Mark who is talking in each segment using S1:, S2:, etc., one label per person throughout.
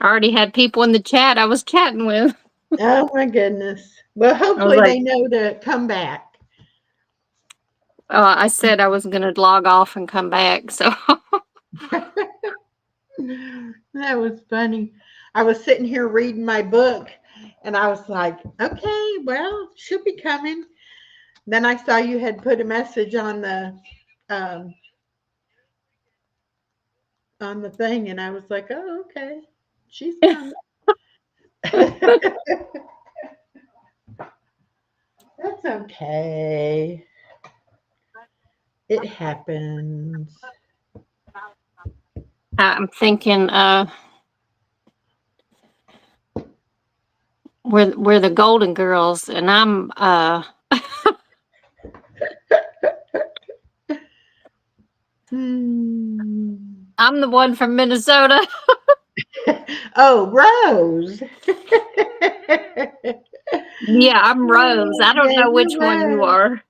S1: I already had people in the chat I was chatting with.
S2: Oh my goodness. Well,
S1: I was
S2: hopefully
S1: like,
S2: they know to come back.
S1: I said I was going to log off and come back. So,
S2: That was funny. I was sitting here reading my book and I was like, okay, well, she'll be coming. Then I saw you had put a message um on the thing and I was like, oh, okay. She's coming. That's okay. It happens.
S1: I'm thinking we're the Golden Girls, and
S2: Hmm.
S1: I'm the one from Minnesota.
S2: Oh, Rose.
S1: Yeah, I'm Rose. I don't
S2: Yeah,
S1: know
S2: you're
S1: which one you
S2: Rose.
S1: are.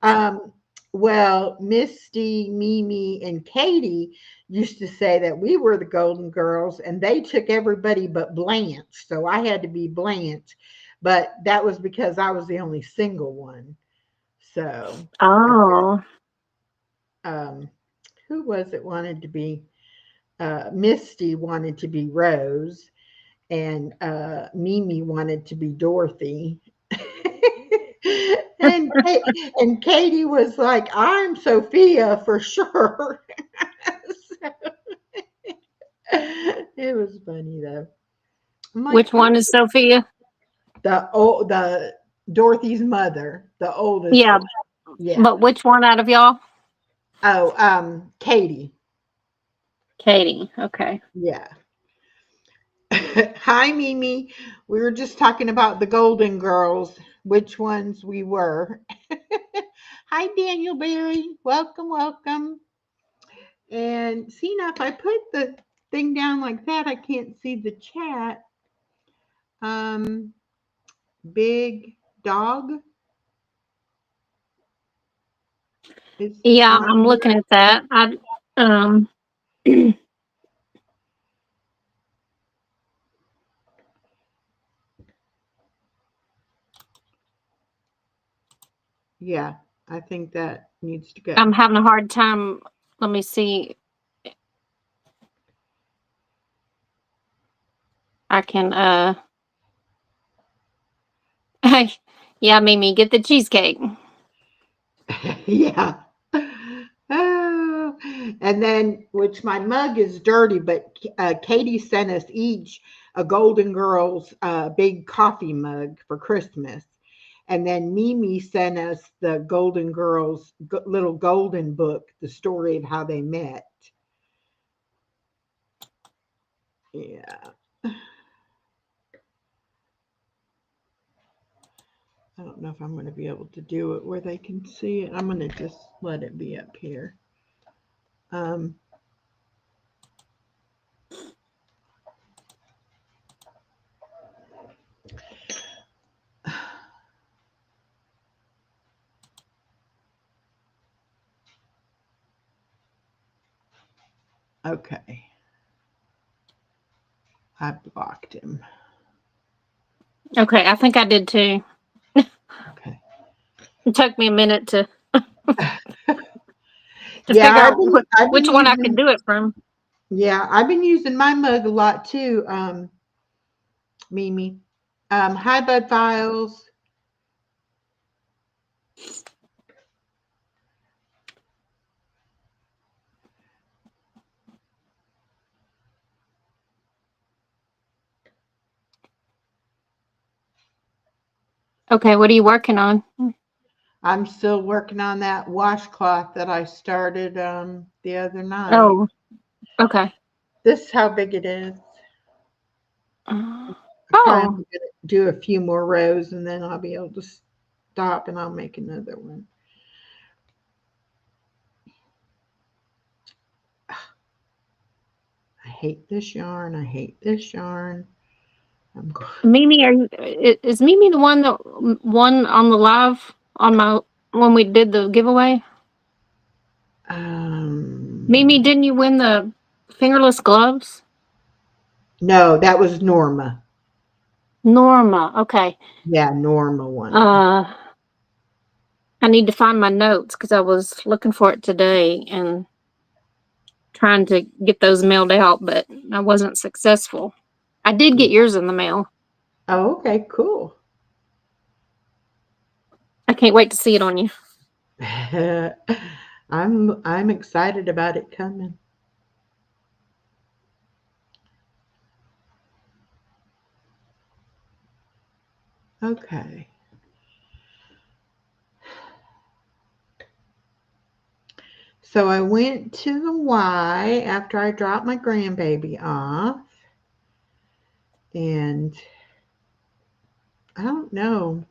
S2: Um, well, Misty, Mimi, and Katie used to say that we were the Golden Girls, and they took everybody but Blanche. So I had to be Blanche, but that was because I was the only single one. So,
S1: Oh,
S2: um, who was it wanted to be? Misty wanted to be Rose, and Mimi wanted to be Dorothy. and and Katie was like, "I'm Sophia for sure." So, it was funny though. I'm like,
S1: which one is Sophia?
S2: the Dorothy's mother, the oldest
S1: Yeah,
S2: one. Yeah.
S1: but which one out of y'all?
S2: Oh, Katie.
S1: Katie. Okay.
S2: Yeah. Hi, Mimi. We were just talking about the Golden Girls, which ones we were. Hi, Daniel Barry. Welcome, welcome. And see now, if I put the thing down like that, I can't see the chat. Um, Big Dog is
S1: Yeah,
S2: on
S1: I'm
S2: here.
S1: looking at that. Um,
S2: Yeah, I think that needs to
S1: I'm
S2: go.
S1: having a hard time. Let me see. I can. Yeah, Mimi, get the cheesecake.
S2: Yeah. Oh, and then, which my mug is dirty, but Katie sent us each a Golden Girls big coffee mug for Christmas. And then Mimi sent us the Golden Girls little golden book, the story of how they met. Yeah. I don't know if I'm going to be able to do it where they can see it. I'm going to just let it be up here. Um, okay. I blocked him.
S1: Okay, I think I did too.
S2: Okay.
S1: It took me a minute to
S2: Yeah,
S1: figure out
S2: I've been
S1: which one I could
S2: using
S1: do it from.
S2: I've been using my mug a lot too, Mimi. Hi Bud Files.
S1: Okay, what are you working on?
S2: I'm still working on that washcloth that I started the other night.
S1: Oh, okay.
S2: This is how big it is.
S1: Uh,
S2: I'm probably
S1: Oh,
S2: gonna do a few more rows and then I'll be able to stop and I'll make another one. I hate this yarn. I hate this yarn. I'm going.
S1: Mimi, is Mimi the one that won on the live on my when we did the giveaway? Mimi,
S2: Um,
S1: didn't you win the fingerless gloves?
S2: No, that was Norma.
S1: Norma. Okay.
S2: Yeah, Norma one.
S1: Uh, I need to find my notes because I was looking for it today and trying to get those mailed out, but I wasn't successful. I did get yours in the mail.
S2: Oh, okay, cool.
S1: I can't wait to see it on you.
S2: I'm excited about it coming. Okay. So I went to the Y after I dropped my grandbaby off, and I don't know.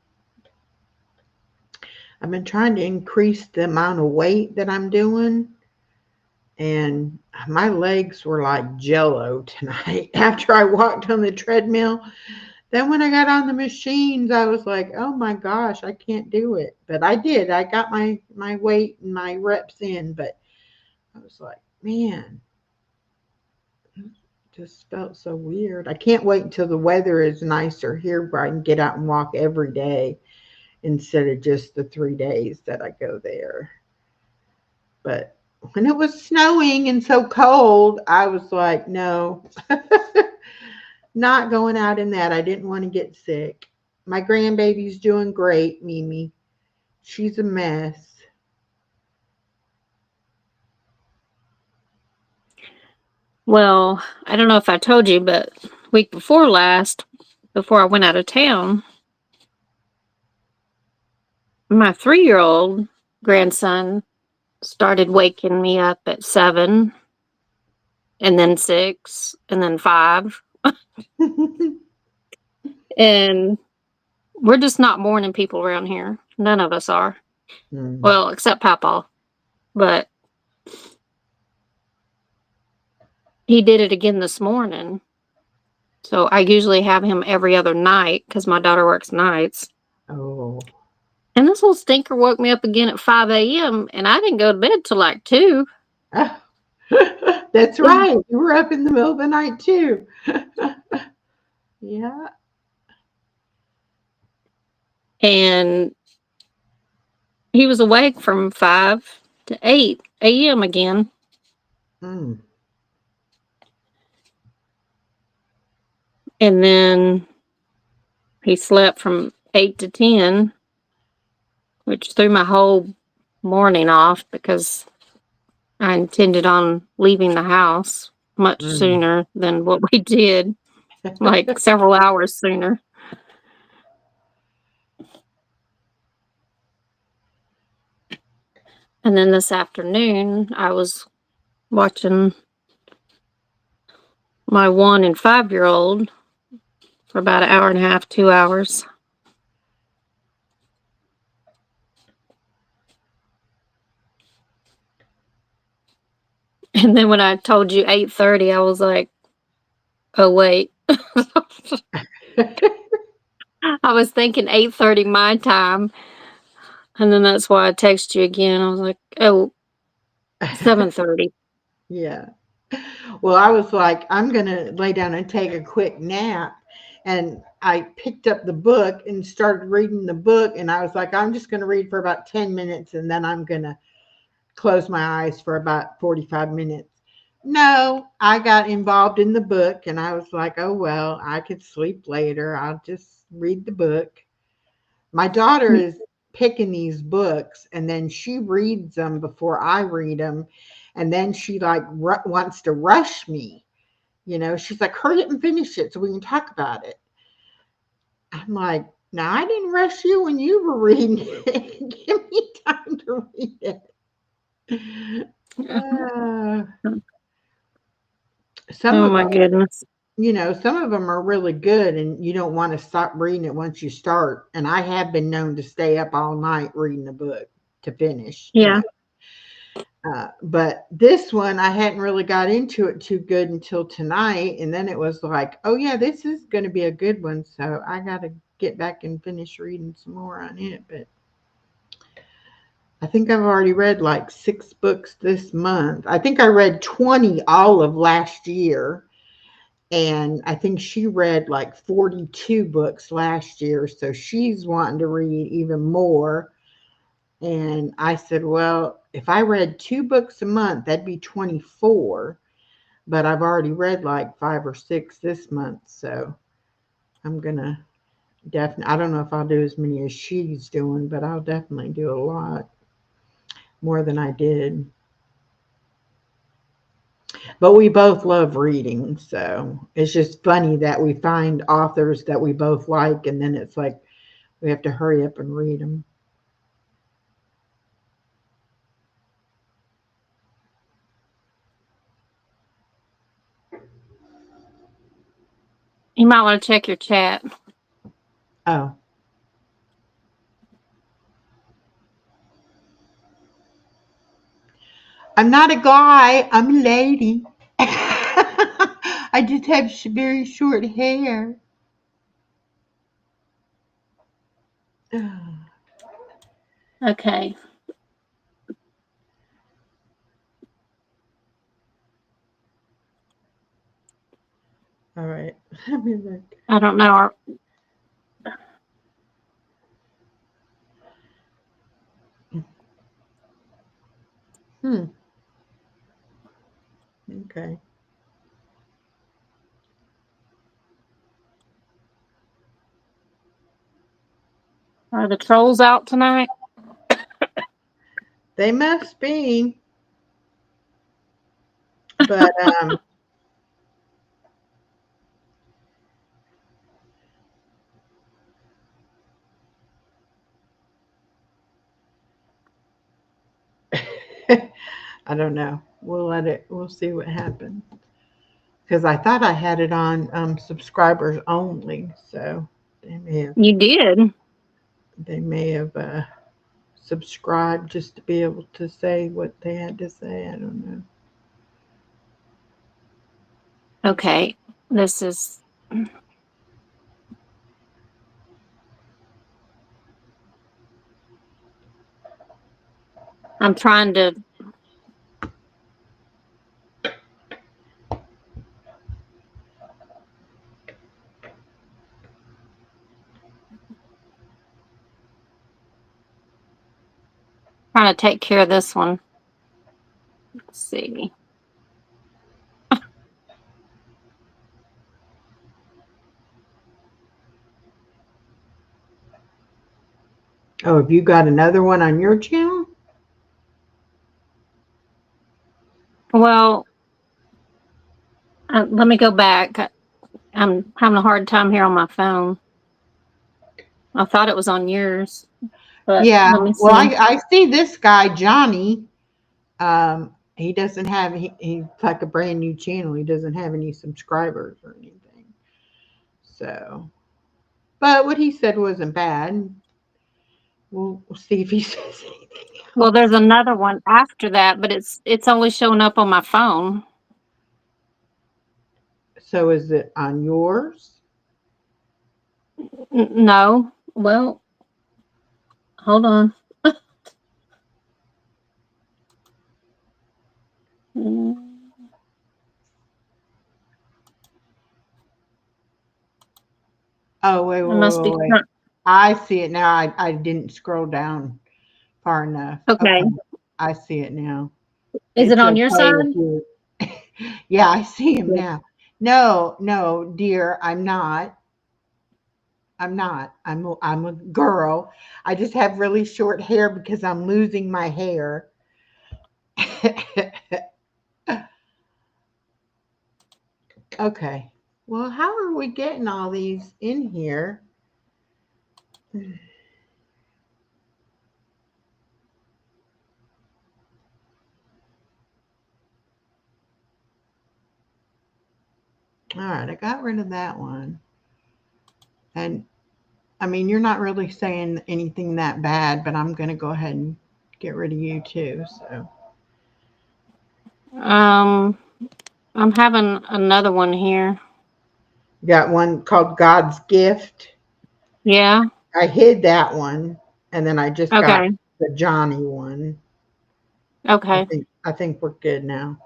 S2: I've been trying to increase the amount of weight that I'm doing, and my legs were like jello tonight after I walked on the treadmill. Then when I got on the machines, I was like, "Oh my gosh, I can't do it." But I did. I got my weight and my reps in, but I was like, "Man, it just felt so weird." I can't wait until the weather is nicer here where I can get out and walk every day instead of just the 3 days that I go there. But when it was snowing and so cold, I was like, no, not going out in that. I didn't want to get sick. My grandbaby's doing great, Mimi. She's a mess.
S1: Well, I don't know if I told you, but week before last, before I went out of town, my 3-year-old grandson started waking me up at 7 and then 6 and then 5. And we're just not morning people around here. None of us are.
S2: Hmm.
S1: Well, except Papa. But he did it again this morning. So I usually have him every other night because my daughter works nights.
S2: Oh.
S1: And this little stinker woke me up again at 5 a.m. and I didn't go to bed till like 2.
S2: That's right. You were up in the middle of the night too. Yeah.
S1: And he was awake from 5 to 8 a.m. again.
S2: Mm.
S1: And then he slept from 8 to 10, which threw my whole morning off because I intended on leaving the house much
S2: Mm.
S1: sooner than what we did, like several hours sooner. And then this afternoon, I was watching my 1 and 5-year old for about an hour and a half, 2 hours. And then when I told you 8:30, I was like, oh, wait. I was thinking 8:30 my time. And then that's why I texted you again. I was like, oh, 7:30.
S2: Yeah. Well, I was like, I'm going to lay down and take a quick nap. And I picked up the book and started reading the book. And I was like, I'm just going to read for about 10 minutes and then I'm going to close my eyes for about 45 minutes. No, I got involved in the book and I was like, oh, well, I could sleep later. I'll just read the book. My daughter is picking these books and then she reads them before I read them. And then she like wants to rush me. She's like, hurry up and finish it so we can talk about it. I'm like, no, I didn't rush you when you were reading it. Give me time to read it. Uh, some
S1: Oh
S2: of
S1: my
S2: them,
S1: goodness.
S2: some of them are really good and you don't want to stop reading it once you start. And I have been known to stay up all night reading a book to finish.
S1: Yeah.
S2: But this one, I hadn't really got into it too good until tonight. And then it was like, oh, yeah, this is going to be a good one. So I got to get back and finish reading some more on it. But I think I've already read like 6 books this month. I think I read 20 all of last year. And I think she read like 42 books last year, so she's wanting to read even more. And I said, well, if I read 2 books a month, that'd be 24. But I've already read like 5 or 6 this month, so I'm gonna definitely. I don't know if I'll do as many as she's doing, but I'll definitely do a lot more than I did. But we both love reading, so it's just funny that we find authors that we both like, and then it's like we have to hurry up and read them.
S1: You might want to check your chat.
S2: Oh, I'm not a guy. I'm a lady. I just have very short hair.
S1: Okay.
S2: All right. Let me look.
S1: I don't know.
S2: Hmm. Okay.
S1: Are the trolls out tonight?
S2: They must be, but I don't know. We'll let it. We'll see what happens. Because I thought I had it on subscribers only, so they may have
S1: You did.
S2: they may have subscribed just to be able to say what they had to say. I don't know.
S1: Okay. This is. I'm trying to take care of this one. Let's see.
S2: Oh, have you got another one on your channel?
S1: Well, let me go back. I'm having a hard time here on my phone. I thought it was on yours, but
S2: Yeah.
S1: let me
S2: Well,
S1: see.
S2: I see this guy Johnny. He doesn't have he's like a brand new channel. He doesn't have any subscribers or anything. So, but what he said wasn't bad. We'll see if he says anything
S1: Well,
S2: else.
S1: there's another one after that, but it's only showing up on my phone.
S2: So is it on yours?
S1: No. Well, hold on. Mm,
S2: Oh, wait,
S1: I
S2: wait,
S1: must
S2: wait,
S1: be
S2: wait. I see it now. I didn't scroll down far enough.
S1: okay.
S2: Okay. I see it now.
S1: Is it
S2: It's
S1: on your
S2: okay if
S1: side?
S2: you. Yeah, I see him
S1: Yeah.
S2: now. No, no, dear, I'm not. I'm not. I'm a girl. I just have really short hair because I'm losing my hair. Okay. Well, how are we getting all these in here? All right, I got rid of that one. And I mean, you're not really saying anything that bad, but I'm going to go ahead and get rid of you too. So,
S1: Um, I'm having another one here.
S2: got one called God's Gift.
S1: Yeah.
S2: I hid that one, and then I just got
S1: Okay.
S2: the Johnny one.
S1: Okay.
S2: I think we're good now.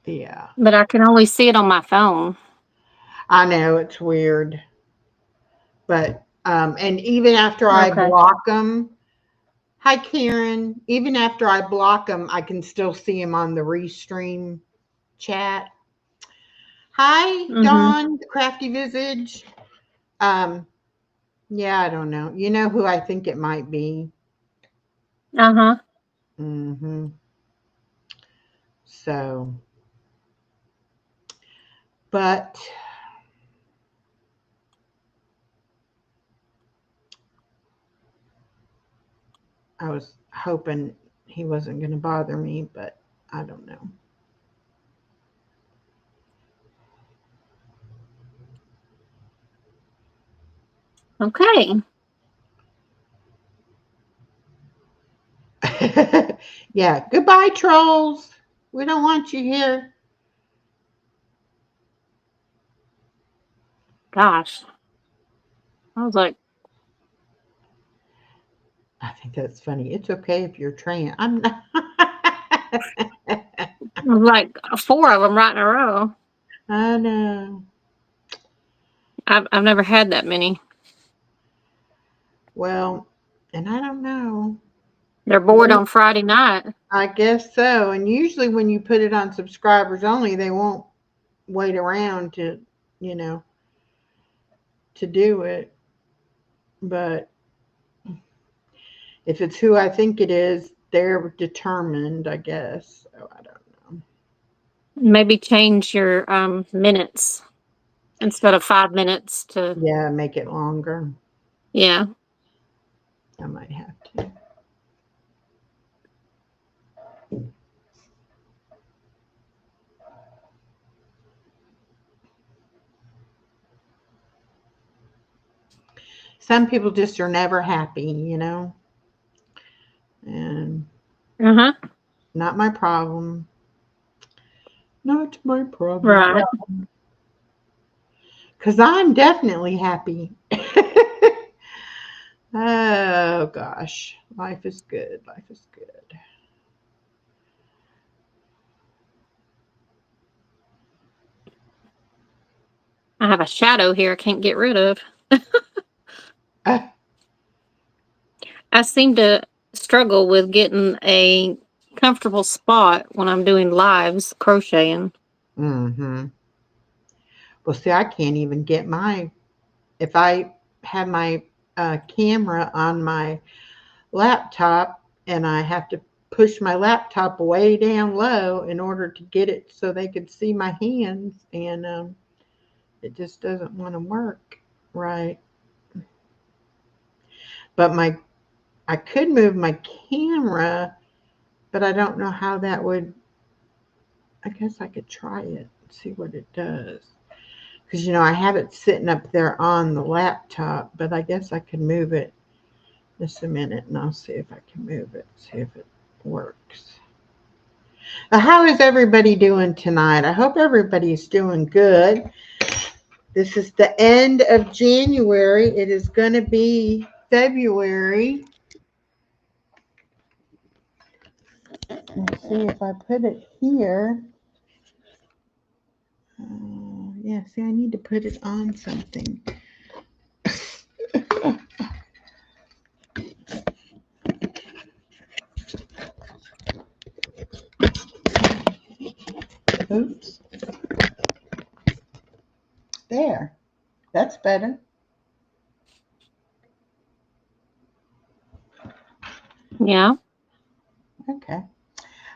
S2: Yeah.
S1: But I can only see it on my phone.
S2: I know it's weird. But and even after I
S1: Okay.
S2: block them, hi Karen. Even after I block them, I can still see them on the restream chat. Hi
S1: Mm-hmm.
S2: Dawn, the crafty visage. Um, yeah, I don't know. You know who I think it might be.
S1: Uh-huh.
S2: Hmm. So, but I was hoping he wasn't going to bother me, but I don't know.
S1: Okay.
S2: Yeah, goodbye, trolls. We don't want you here.
S1: Gosh. I was like,
S2: I think that's funny. It's okay if you're trans. I'm not.
S1: like four of them right in a row.
S2: I know.
S1: I've never had that many.
S2: Well, and I don't know.
S1: They're bored
S2: When
S1: on Friday night.
S2: I guess so. And usually when you put it on subscribers only, they won't wait around to, you know, to do it. But if it's who I think it is, they're determined, I guess. So I don't know.
S1: Maybe change your minutes instead of 5 minutes to
S2: Yeah, make it longer.
S1: yeah.
S2: I might have to. Some people just are never happy, you know, and
S1: Uh-huh.
S2: not my problem. Not my problem.
S1: Right.
S2: Because I'm definitely happy. Oh gosh, life is good. Life is good.
S1: I have a shadow here I can't get rid of.
S2: Uh,
S1: I seem to struggle with getting a comfortable spot when I'm doing lives crocheting.
S2: mm-hmm. Well, see, I can't even get my. If I have my camera on my laptop and I have to push my laptop way down low in order to get it so they can see my hands, and it just doesn't want to work right. But I could move my camera, but I don't know how that would. I guess I could try it and see what it does. Because, you know, I have it sitting up there on the laptop, but I guess I can move it just a minute and I'll see if I can move it, see if it works. How is everybody doing tonight? I hope everybody's doing good. This is the end of January. It is going to be February. Let's see if I put it here. Yeah, see, I need to put it on something. Oops. There. That's better.
S1: Yeah.
S2: Okay.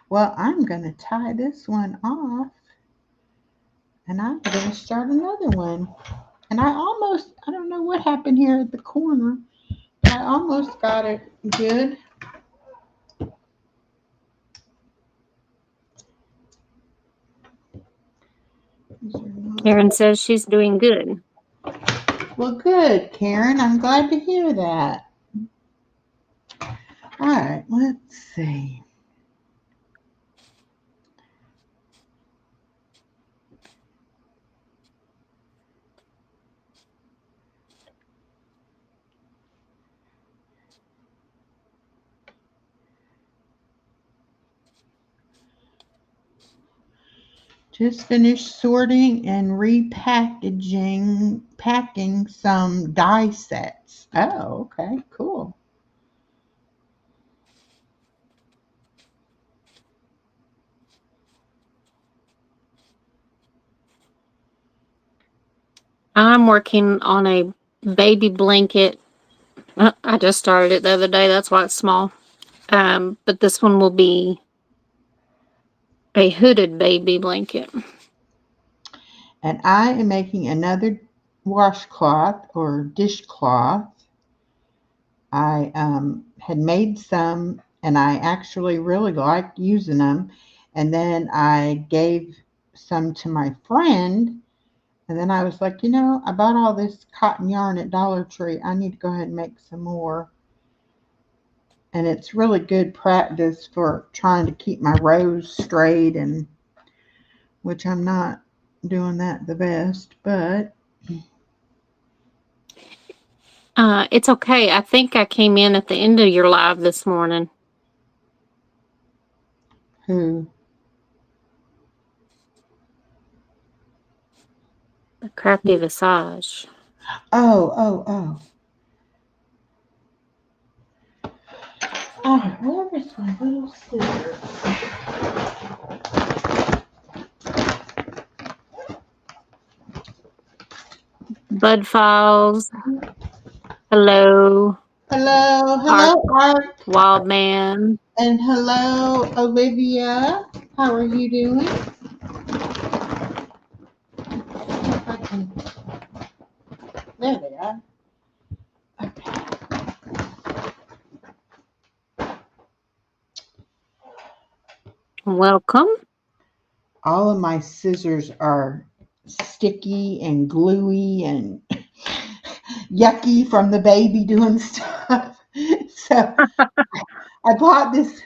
S2: Well, I'm going to tie this one off and I'm going to start another one. And I don't know what happened here at the corner. I almost got it good.
S1: Karen says she's doing good.
S2: Well, good, Karen. I'm glad to hear that. All right, let's see. Just finished sorting and packing some die sets. Oh, okay, cool.
S1: I'm working on a baby blanket. I just started it the other day. That's why it's small. But this one will be a hooded baby blanket.
S2: And I am making another washcloth or dishcloth. I had made some and I actually really liked using them. And then I gave some to my friend. And then I was like, I bought all this cotton yarn at Dollar Tree. I need to go ahead and make some more. And it's really good practice for trying to keep my rows straight, and which I'm not doing that the best, but
S1: It's okay. I think I came in at the end of your live this morning.
S2: who?
S1: The Crafty Visage.
S2: Oh. Oh, where is my little scissors?
S1: Bud Files. Hello.
S2: Hello, Art,
S1: Wild Man.
S2: and hello, Olivia. How are you doing? If I can... There they are. Okay.
S1: Welcome.
S2: All of my scissors are sticky and gluey and yucky from the baby doing stuff. So I bought this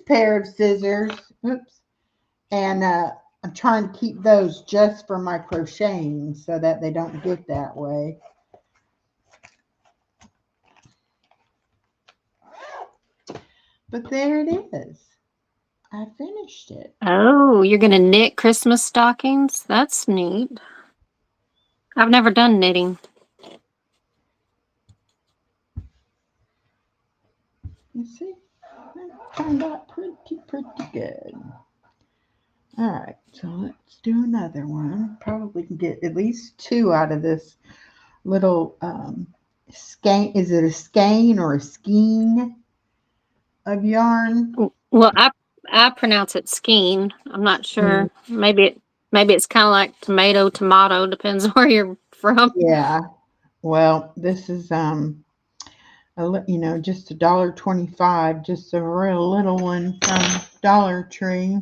S2: pair of scissors. Oops. And I'm trying to keep those just for my crocheting so that they don't get that way. But there it is. I finished it.
S1: Oh, you're going to knit Christmas stockings? That's neat. I've never done knitting.
S2: You see, it turned out pretty good. All right, so let's do another one. Probably can get at least two out of this little skein. Is it a skein or a skein of yarn?
S1: Well, I pronounce it skein. I'm not sure. Maybe it's kind of like tomato. Depends where you're from.
S2: Yeah. Well, this is just $1.25, just a real little one from Dollar Tree.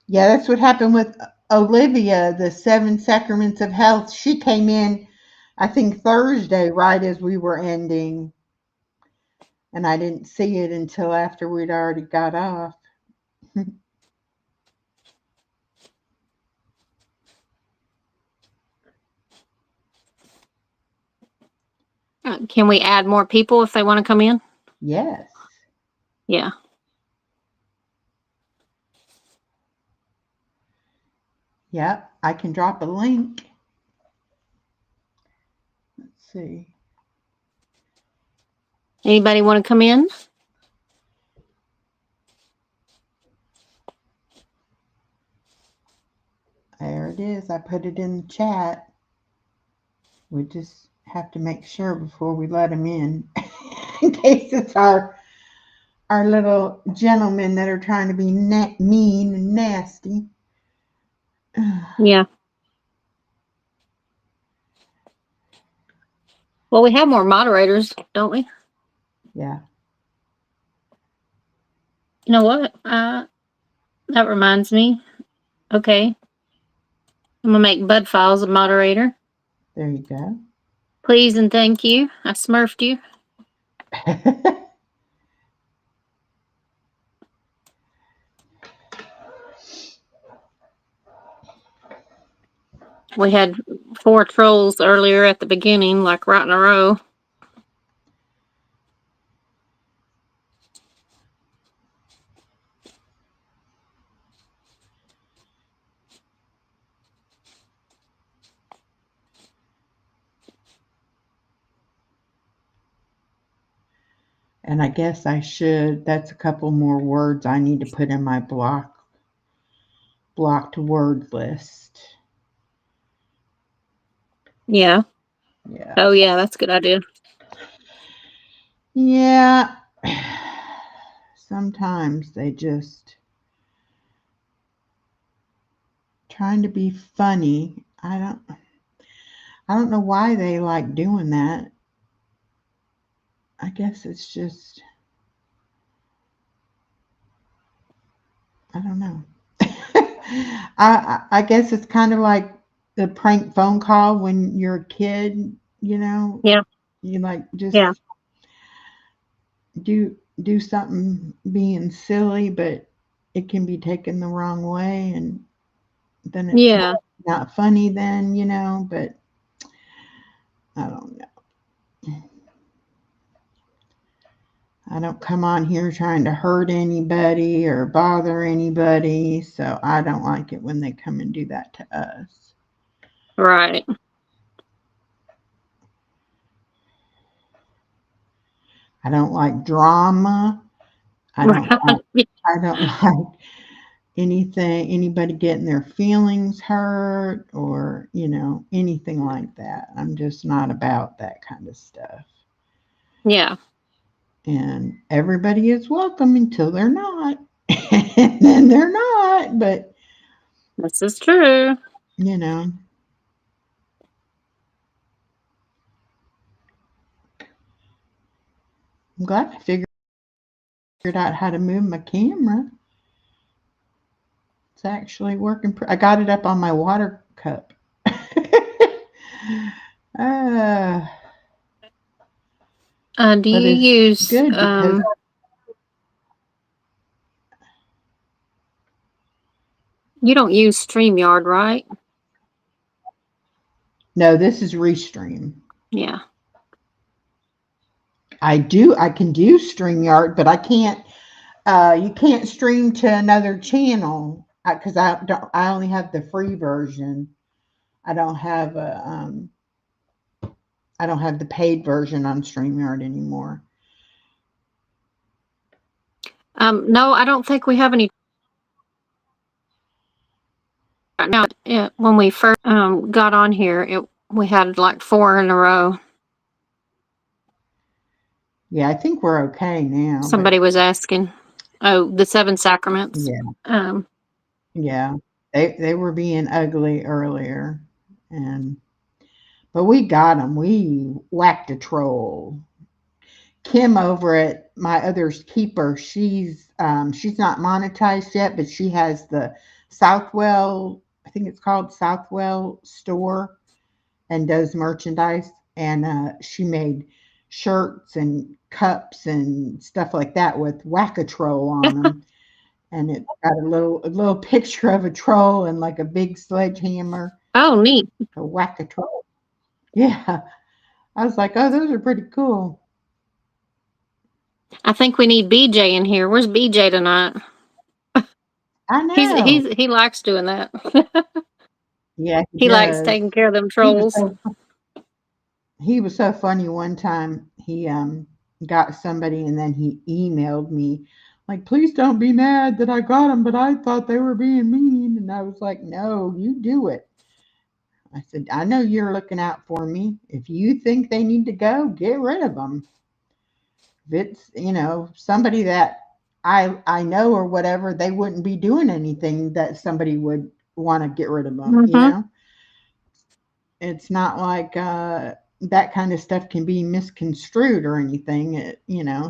S2: Yeah, that's what happened with Olivia, the Seven Sacraments of Health. She came in, I think, Thursday, right as we were ending. And I didn't see it until after we'd already got off.
S1: Can we add more people if they want to come in?
S2: Yes.
S1: Yeah.
S2: Yep, I can drop a link. Let's see.
S1: Anybody want to come in?
S2: There it is. I put it in the chat. We just have to make sure before we let them in case it's our little gentlemen that are trying to be mean and nasty.
S1: Yeah. Well, we have more moderators, don't we?
S2: Yeah.
S1: You know what? That reminds me. Okay. I'm going to make Bud Files a moderator.
S2: There you go.
S1: Please and thank you. I smurfed you. We had 4 trolls earlier at the beginning, like right in a row.
S2: And I guess I should, that's a couple more words I need to put in my blocked word list.
S1: Yeah.
S2: Yeah.
S1: Oh, yeah, that's a good idea.
S2: Yeah. Sometimes they just trying to be funny. I don't know why they like doing that. I guess it's just I don't know. I guess it's kind of like the prank phone call when you're a kid, you know.
S1: Yeah.
S2: You like
S1: Yeah.
S2: just do something being silly, but it can be taken the wrong way, and then it's
S1: Yeah.
S2: not funny then, you know. But I don't know. I don't come on here trying to hurt anybody or bother anybody, so I don't like it when they come and do that to us.
S1: Right.
S2: I don't like drama. I don't like I don't like anybody getting their feelings hurt or, anything like that. I'm just not about that kind of stuff.
S1: Yeah.
S2: And everybody is welcome until they're not. And then they're not, but
S1: This is true.
S2: you know, I'm glad I figured out how to move my camera. It's actually working. I got it up on my water cup. uh,
S1: Do
S2: but
S1: you
S2: it's
S1: use
S2: good because
S1: you don't use StreamYard, right?
S2: no, this is Restream.
S1: Yeah.
S2: I can do StreamYard, but I can't. You can't stream to another channel because I don't. I only have the free version. I don't have a. I don't have the paid version on StreamYard anymore.
S1: No, I don't think we have any right now. When we first got on here, we had like 4 in a row.
S2: Yeah, I think we're okay now, but
S1: Somebody was asking. Oh, the 7 sacraments.
S2: yeah,
S1: Um,
S2: yeah, they were being ugly earlier, and but we got them. We whacked a troll. Kim over at my other's keeper, she's not monetized yet, but she has the Southwell, I think it's called Southwell store, and does merchandise. And she made shirts and cups and stuff like that with whack a troll on them. And it got a little picture of a troll and like a big sledgehammer
S1: oh, neat.
S2: to whack a troll. Yeah, I was like, oh, those are pretty cool.
S1: I think we need BJ in here. Where's BJ tonight?
S2: I know.
S1: He likes doing that.
S2: Yeah, he
S1: He likes
S2: does.
S1: taking care of them
S2: He was
S1: trolls.
S2: so he was so funny one time. He got somebody and then he emailed me like, please don't be mad that I got them, but I thought they were being mean. And I was like, no, you do it. I said, I know you're looking out for me. If you think they need to go, get rid of them. If it's, somebody that I know or whatever, they wouldn't be doing anything that somebody would want to get rid of them.
S1: Mm-hmm.
S2: It's not like that kind of stuff can be misconstrued or anything,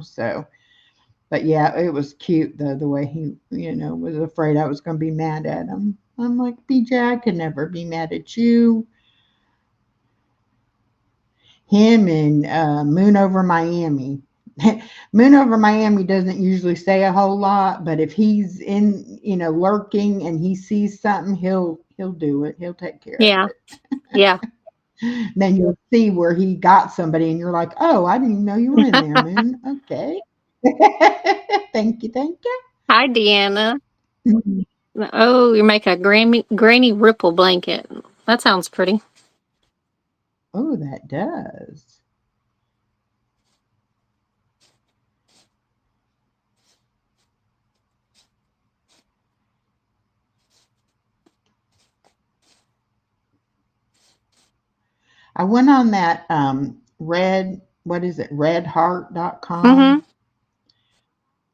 S2: so. But yeah, it was cute the way he, was afraid I was going to be mad at him. I'm like, BJ, I could never be mad at you. Him and Moon Over Miami. Moon Over Miami doesn't usually say a whole lot, but if he's in, lurking and he sees something, he'll do it. He'll take care of
S1: Yeah.
S2: it.
S1: Yeah.
S2: Then you'll see where he got somebody, and you're like, oh, I didn't even know you were in there, Moon. Okay. Thank you. Thank
S1: Hi, Deanna.
S2: you.
S1: Oh, you're making a granny ripple blanket. That sounds pretty.
S2: Oh, that does. I went on that what is it, redheart.com
S1: Mm-hmm.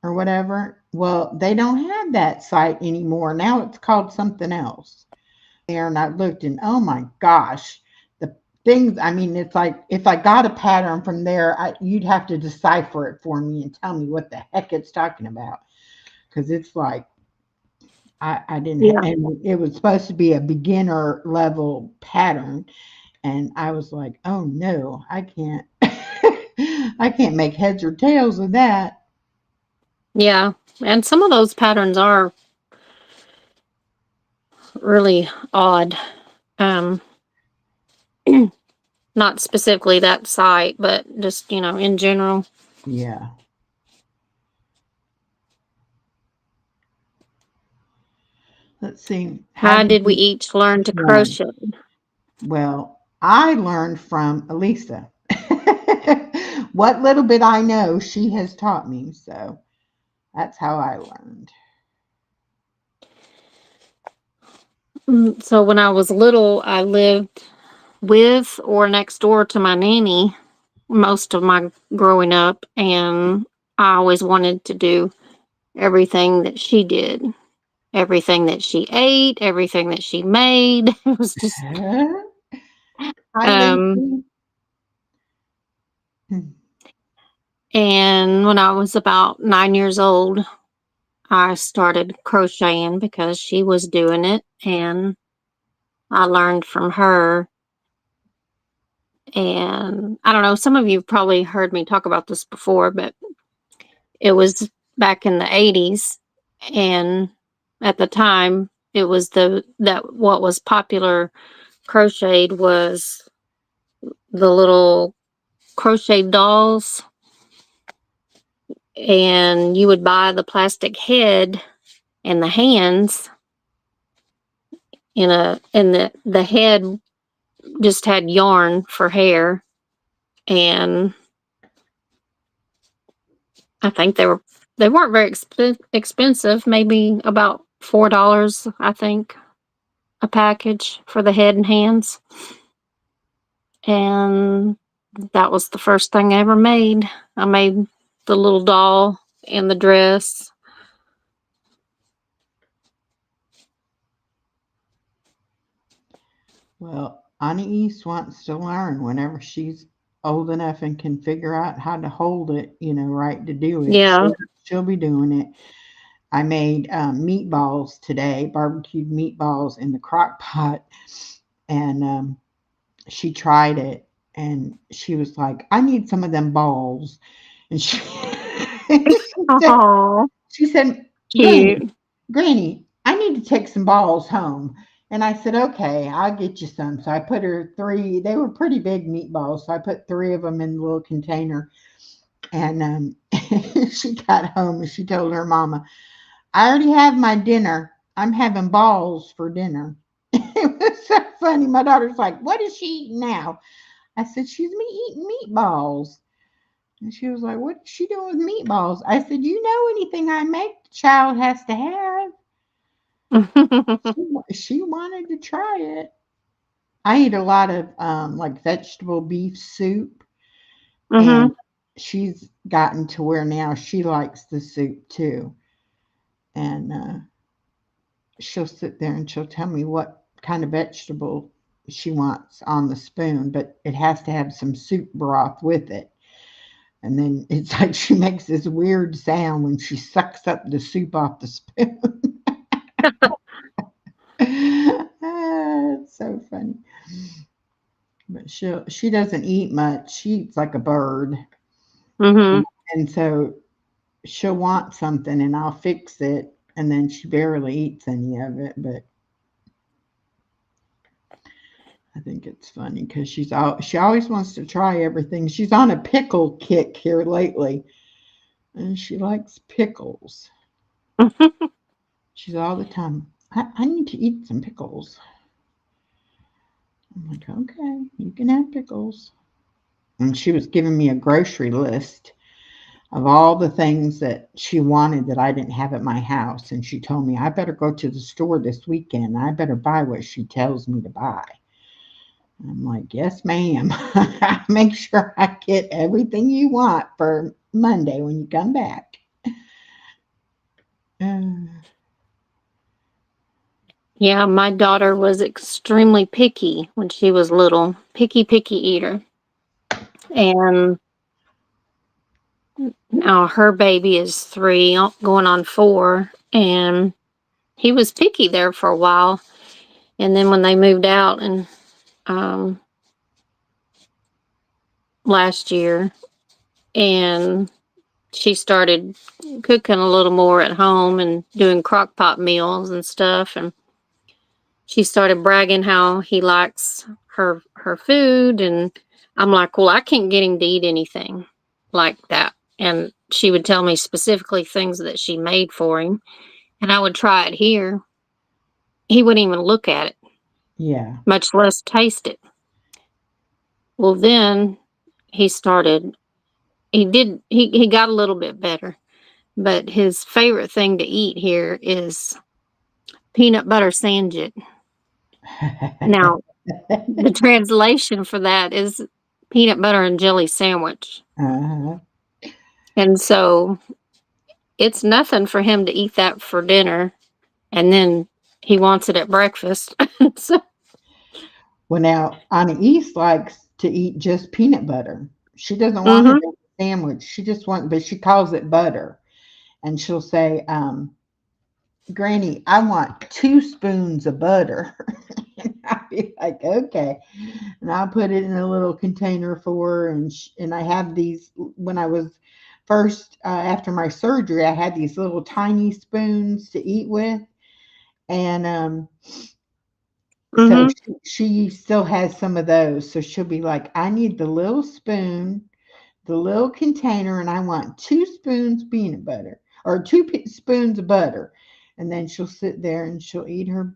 S2: or whatever. Well, they don't have that site anymore. Now it's called something else. There and I looked and oh my gosh, the things, I mean, it's like if I got a pattern from there, you'd have to decipher it for me and tell me what the heck it's talking about. Because it's like I didn't
S1: Yeah.
S2: and it was supposed to be a beginner level pattern. And I was like, oh no, I can't I can't make heads or tails of that.
S1: Yeah. And some of those patterns are really odd. Um, Not specifically that site, but just, in general.
S2: Yeah. Let's see. How
S1: How
S2: did
S1: did we
S2: you
S1: each learn to
S2: learn?
S1: crochet?
S2: Well, I learned from Alisa. What little bit I know, she has taught me. So that's how I learned.
S1: So when I was little, I lived with or next door to my nanny most of my growing up, and I always wanted to do everything that she did, everything that she ate, everything that she made. It was just,
S2: Hi,
S1: um,
S2: Lucy.
S1: and when I was about 9 years old, I started crocheting because she was doing it, and I learned from her. And I don't know, some of you probably heard me talk about this before, but it was back in the 80s, and at the time, it was that what was popular crocheted was the little crochet dolls, and you would buy the plastic head and the hands and the head just had yarn for hair, and I think they weren't very expensive, maybe about $4, I think, a package for the head and hands. And that was the first thing I ever made. I made the little doll and the dress.
S2: Well, Annie East wants to learn whenever she's old enough and can figure out how to hold it, right to do it.
S1: Yeah.
S2: She'll be doing it. I made meatballs today, barbecued meatballs in the crock pot, and she tried it and she was like, I need some of them balls. And said,
S1: Oh,
S2: she said, Granny,
S1: cute.
S2: Granny, I need to take some balls home. And I said, okay, I'll get you some. So I put her three, they were pretty big meatballs. So I put three of them in the little container. And she got home and she told her mama, I already have my dinner. I'm having balls for dinner. It was so funny. My daughter's like, what is she eating now? I said, she's me eating meatballs. And she was like, what is she doing with meatballs? I said, you know anything I make, the child has to have. She wanted to try it. I eat a lot of like vegetable beef soup,
S1: Mhm.
S2: and she's gotten to where now she likes the soup too. And she'll sit there and she'll tell me what kind of vegetable she wants on the spoon, but it has to have some soup broth with it. And then it's like she makes this weird sound when she sucks up the soup off the spoon. It's so funny. But she doesn't eat much. She eats like a bird. And,
S1: Mhm.
S2: and so she'll want something and I'll fix it and then she barely eats any of it, but I think it's funny because she always wants to try everything. She's on a pickle kick here lately, and she likes pickles. She's all the time. I need to eat some pickles. I'm like, okay, you can have pickles. And she was giving me a grocery list of all the things that she wanted that I didn't have at my house. And she told me I better go to the store this weekend. I better buy what she tells me to buy. I'm like, yes, ma'am. Make sure I get everything you want for Monday when you come back. Uh,
S1: Yeah, my daughter was extremely picky when she was little. Picky eater. And now her baby is 3, going on 4, and he was picky there for a while. And then when they moved out and um last year, and she started cooking a little more at home and doing crock pot meals and stuff, and she started bragging how he likes her food, and I'm like, well, I can't get him to eat anything like that. And she would tell me specifically things that she made for him, and I would try it here. He wouldn't even look at it,
S2: yeah.
S1: much less taste it. Well, then he started. He got a little bit better, but his favorite thing to eat here is peanut butter sandwich. Now, the translation for that is peanut butter and jelly sandwich.
S2: uh,
S1: And so it's nothing for him to eat that for dinner, and then he wants it at breakfast. So,
S2: well, now Anais likes to eat just peanut butter. She doesn't want it
S1: mhm,
S2: in a sandwich. She just wants, but she calls it butter, and she'll say, "Granny, I want 2 spoons of butter." And I'll be like, "Okay," and I'll put it in a little container for her, and I have these when I was first after my surgery, I had these little tiny spoons to eat with, and so
S1: mhm,
S2: she still has some of those. So she'll be like, I need the little spoon, the little container, and I want 2 spoons peanut butter or spoons of butter. And then she'll sit there and she'll eat her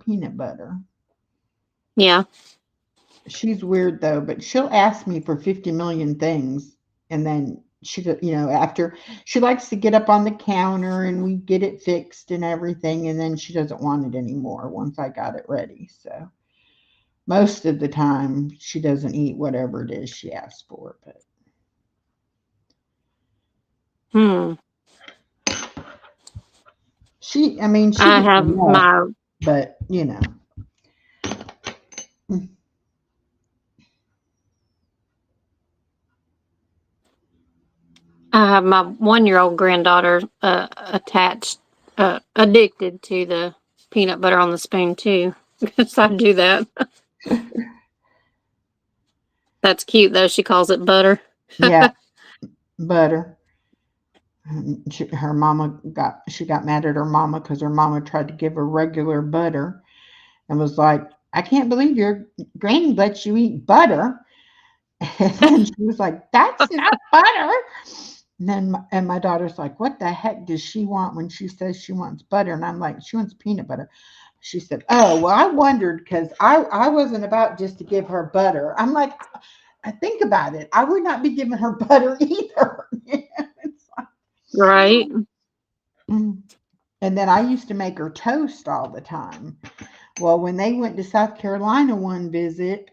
S2: peanut butter.
S1: yeah,
S2: She's weird though, but she'll ask me for 50 million things, and then after she likes to get up on the counter and we get it fixed and everything, and then she doesn't want it anymore once I got it ready. So most of the time, she doesn't eat whatever it is she asks for, but
S1: hmm.
S2: I mean, she
S1: I
S2: gets
S1: have
S2: enough,
S1: my
S2: but
S1: I have my 1-year-old granddaughter attached, addicted to the peanut butter on the spoon too. Because I do that. That's cute though. She calls it butter.
S2: yeah, butter. Her mama she got mad at her mama because her mama tried to give her regular butter and was like, I can't believe your granny lets you eat butter. And then she was like, that's not butter. And then my daughter's like, what the heck does she want when she says she wants butter? And I'm like, she wants peanut butter. She said, oh, well, I wondered because I wasn't about just to give her butter. I'm like, I think about it. I would not be giving her butter either. It's like,
S1: Right.
S2: mm. And then I used to make her toast all the time. Well, when they went to South Carolina one visit,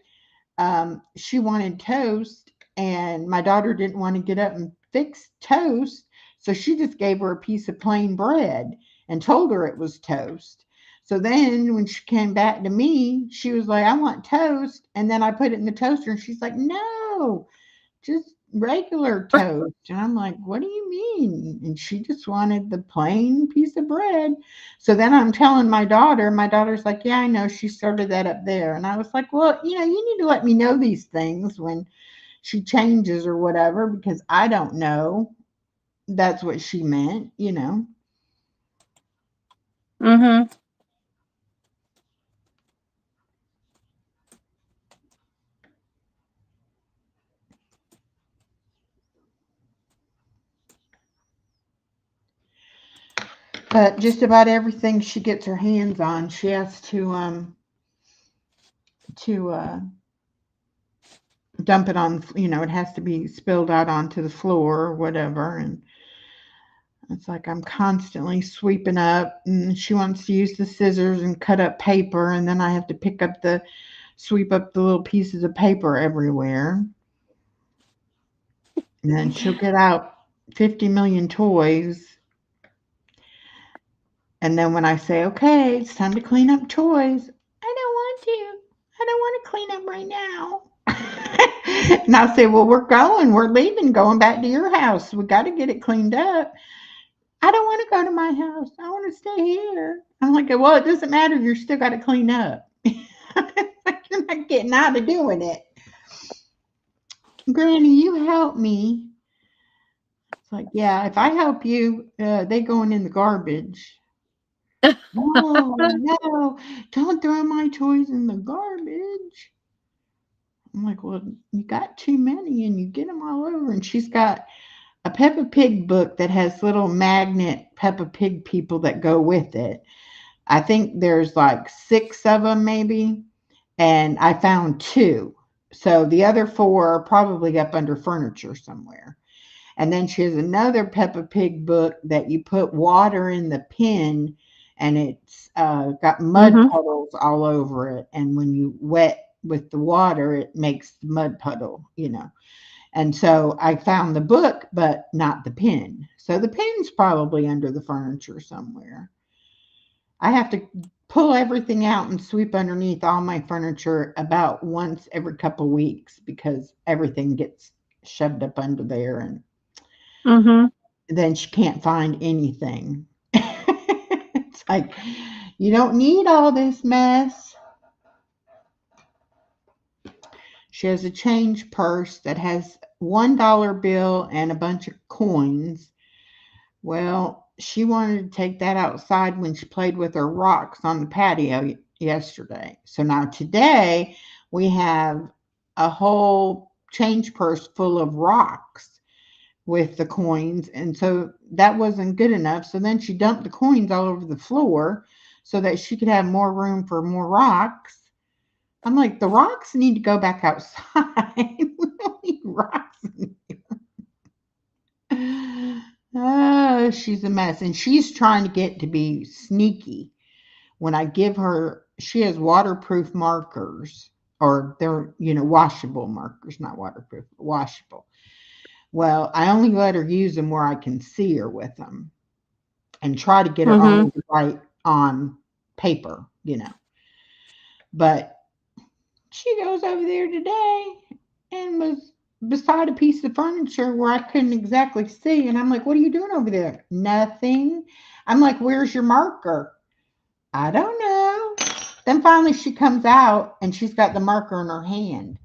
S2: she wanted toast, and my daughter didn't want to get up and fix toast. So she just gave her a piece of plain bread and told her it was toast. So then when she came back to me, she was like, I want toast. And then I put it in the toaster, and she's like, no, just regular toast. And I'm like, what do you mean? And she just wanted the plain piece of bread. So then I'm telling my daughter's like, yeah, I know. She started that up there. And I was like, well, you need to let me know these things when she changes or whatever, because I don't know. That's what she meant.
S1: Mhm.
S2: But just about everything she gets her hands on, she has to dump it on. It has to be spilled out onto the floor or whatever, and it's like I'm constantly sweeping up, and she wants to use the scissors and cut up paper, and then I have to pick up the sweep up the little pieces of paper everywhere. And then she'll get out 50 million toys. And then when I say, okay, it's time to clean up toys, I don't want to. I don't want to clean up right now. And I'll say, well, we're leaving, going back to your house. We got to get it cleaned up. I don't want to go to my house. I want to stay here. I'm like, well, it doesn't matter. You're still got to clean up. You're not getting out of doing it. Granny, you help me. It's like, yeah, if I help you, they going in the garbage. No, no, don't throw my toys in the garbage. I'm like, well, you got too many and you get them all over. And she's got a Peppa Pig book that has little magnet Peppa Pig people that go with it. I think there's like 6 of them, maybe. And I found 2. So the other 4 are probably up under furniture somewhere. And then she has another Peppa Pig book that you put water in the pen and it's got mud
S1: Mm-hmm.
S2: puddles all over it. And when you wet with the water, it makes the mud puddle. And so I found the book, but not the pen. So the pen's probably under the furniture somewhere. I have to pull everything out and sweep underneath all my furniture about once every couple of weeks because everything gets shoved up under there and
S1: Mm-hmm.
S2: then she can't find anything. It's like, you don't need all this mess. She has a change purse that has $1 bill and a bunch of coins. Well, she wanted to take that outside when she played with her rocks on the patio yesterday. So now today we have a whole change purse full of rocks with the coins. And so that wasn't good enough. So then she dumped the coins all over the floor so that she could have more room for more rocks. I'm like, the rocks need to go back outside. We don't need rocks in here. Oh, she's a mess. And she's trying to get to be sneaky. When I give her, she has waterproof markers, or they're, washable markers, not waterproof, washable. Well, I only let her use them where I can see her with them and try to get her
S1: Mm-hmm.
S2: only to write on paper. But she goes over there today and was beside a piece of furniture where I couldn't exactly see. And I'm like, what are you doing over there? Nothing. I'm like, where's your marker? I don't know. Then finally she comes out and she's got the marker in her hand.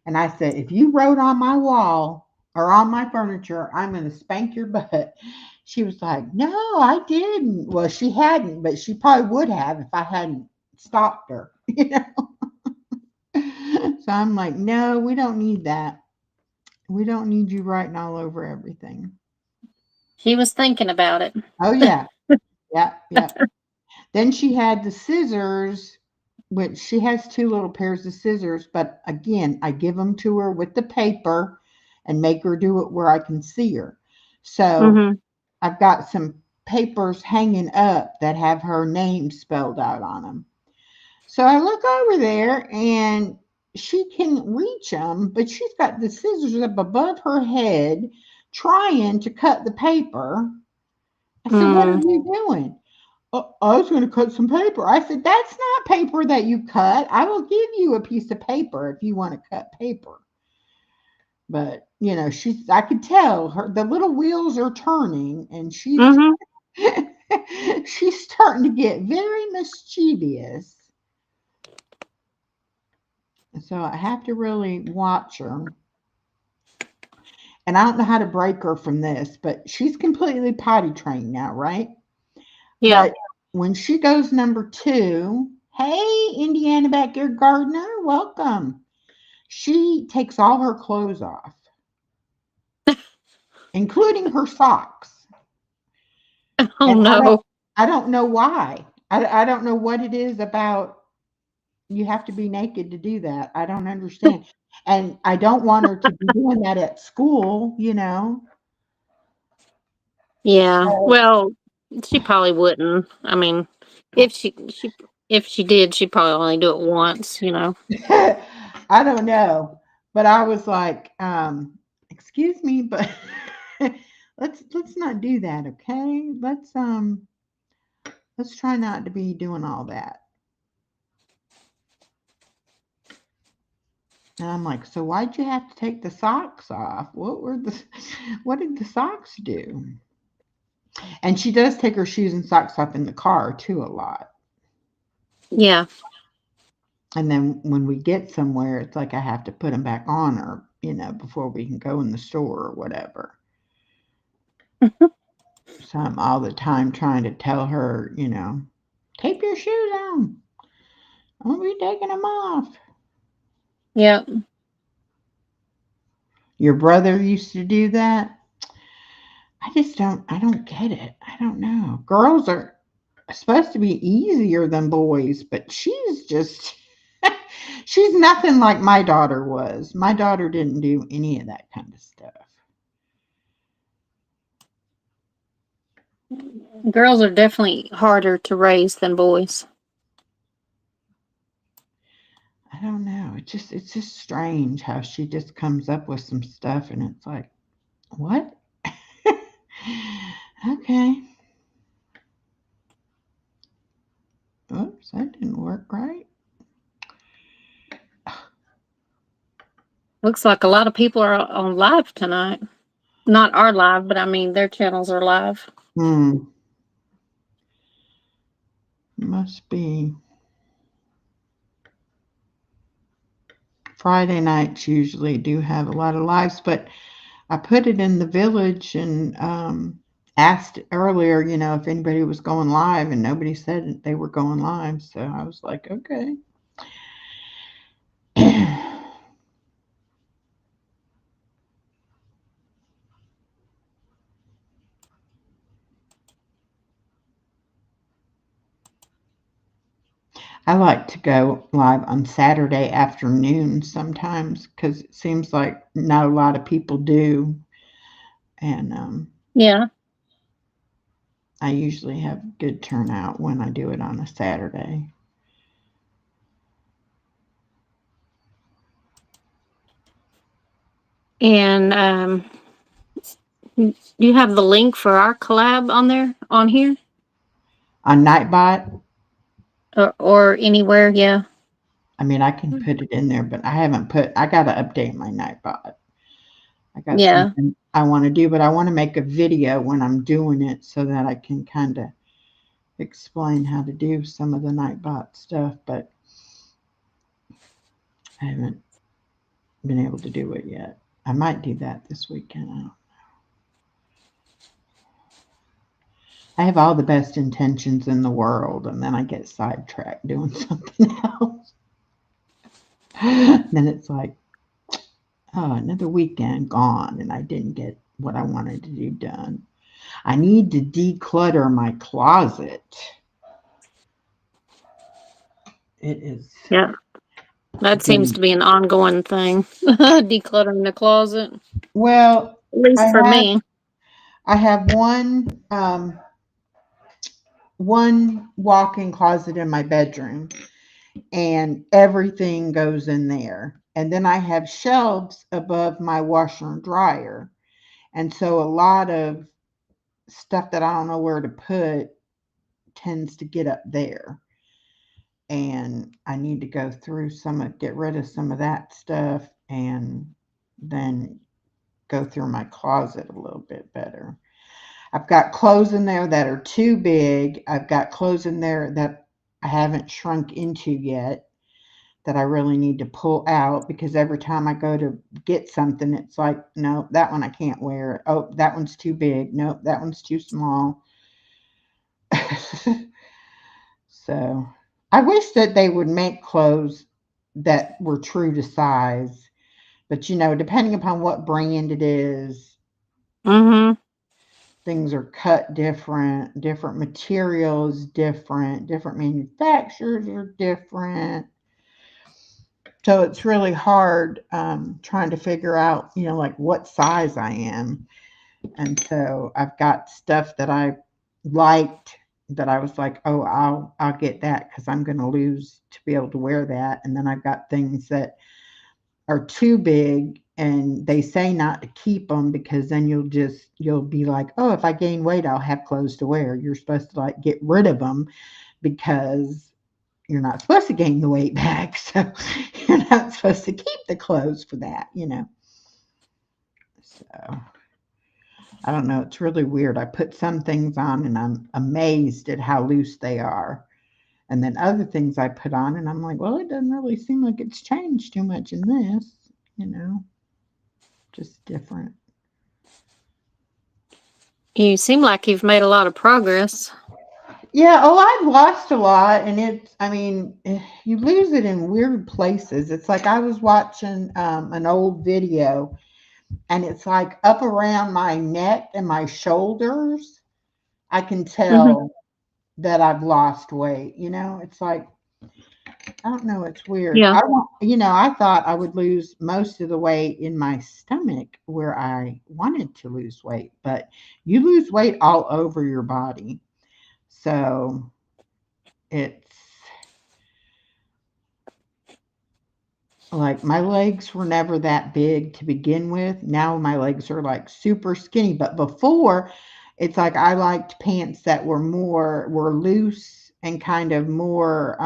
S2: And I said, if you wrote on my wall or on my furniture, I'm going to spank your butt. She was like, no, I didn't. Well, she hadn't, but she probably would have if I hadn't stopped her. So I'm like, no, we don't need that. We don't need you writing all over everything.
S1: She was thinking about it.
S2: Oh, yeah. Yeah. Yeah. Then she had the scissors, which she has 2 little pairs of scissors. But again, I give them to her with the paper and make her do it where I can see her. So
S1: Mm-hmm.
S2: I've got some papers hanging up that have her name spelled out on them. So I look over there and she can reach them, but she's got the scissors up above her head trying to cut the paper. I said, what are
S1: Mm.
S2: you doing? I was going to cut some paper. I said, that's not paper that you cut. I will give you a piece of paper if you want to cut paper. But, I could tell the little wheels are turning and she's,
S1: Mm-hmm.
S2: she's starting to get very mischievous. So I have to really watch her. And I don't know how to break her from this, but she's completely potty trained now, right?
S1: Yeah.
S2: But when she goes number 2, hey, Indiana Backyard Gardener, welcome. She takes all her clothes off, including her socks.
S1: Oh
S2: And I don't,
S1: no.
S2: I don't know why. I don't know what it is about you have to be naked to do that. I don't understand. And I don't want her to be doing that at school.
S1: Yeah.
S2: So
S1: Well, she probably wouldn't. I mean, if she If she did, she'd probably only do it once, you know.
S2: I don't know, but I was like, excuse me, but let's not do that, okay? Let's try not to be doing all that. And I'm like, so why'd you have to take the socks off? What did the socks do? And she does take her shoes and socks off in the car too a lot.
S1: Yeah.
S2: And then when we get somewhere, it's like I have to put them back on her, before we can go in the store or whatever. So I'm all the time trying to tell her, tape your shoes on. I'll be taking them off.
S1: Yeah.
S2: Your brother used to do that. I don't get it. I don't know. Girls are supposed to be easier than boys, but she's just, she's nothing like my daughter was. My daughter didn't do any of that kind of stuff.
S1: Girls are definitely harder to raise than boys.
S2: I don't know. It's just strange how she just comes up with some stuff and it's like, what? Okay. Oops, that didn't work right.
S1: Looks like a lot of people are on live tonight. Not our live, but I mean their channels are live.
S2: Hmm. Must be. Friday nights usually do have a lot of lives, but I put it in the village and asked earlier, if anybody was going live, and nobody said they were going live. So I was like, okay. I like to go live on Saturday afternoon sometimes because it seems like not a lot of people do. And
S1: Yeah.
S2: I usually have good turnout when I do it on a Saturday.
S1: And do you have the link for our collab on there on here
S2: On Nightbot,
S1: or anywhere? Yeah.
S2: I mean, I can put it in there, but I got to update my Nightbot. I got
S1: Yeah.
S2: something I want to do, but I want to make a video when I'm doing it so that I can kind of explain how to do some of the Nightbot stuff, but I haven't been able to do it yet. I might do that this weekend. I have all the best intentions in the world, and then I get sidetracked doing something else. Then it's like, oh, another weekend gone, and I didn't get what I wanted to do done. I need to declutter my closet. It is
S1: Yeah. That seems
S2: been
S1: to be an ongoing thing. Decluttering the closet. At
S2: well. I
S1: least for
S2: have
S1: me.
S2: I have one walk-in closet in my bedroom, and everything goes in there. And then I have shelves above my washer and dryer, and so a lot of stuff that I don't know where to put tends to get up there. And I need to go through get rid of some of that stuff, and then go through my closet a little bit better. I've got clothes in there that are too big. I've got clothes in there that I haven't shrunk into yet that I really need to pull out because every time I go to get something, it's like, no, that one I can't wear. Oh, that one's too big. Nope, that one's too small. So I wish that they would make clothes that were true to size. But depending upon what brand it is,
S1: Mm-hmm.
S2: things are cut different materials different manufacturers are different. So it's really hard trying to figure out, like what size I am. And so I've got stuff that I liked that I was like, oh, I'll get that because I'm going to lose to be able to wear that. And then I've got things that are too big, and they say not to keep them because then you'll be like, oh, if I gain weight, I'll have clothes to wear. You're supposed to like get rid of them because you're not supposed to gain the weight back. So you're not supposed to keep the clothes for that. So I don't know. It's really weird. I put some things on and I'm amazed at how loose they are. And then other things I put on and I'm like, well, it doesn't really seem like it's changed too much in this, you know, just different.
S1: You seem like you've made a lot of progress.
S2: Yeah, oh, I've lost a lot, and I mean, you lose it in weird places. It's like I was watching an old video, and it's like up around my neck and my shoulders, I can
S1: Hmm.
S2: tell that I've lost weight. It's like, I don't know, it's weird.
S1: Yeah.
S2: I thought I would lose most of the weight in my stomach where I wanted to lose weight, but you lose weight all over your body. So it's like my legs were never that big to begin with. Now my legs are like super skinny, but before it's like I liked pants that were loose and kind of more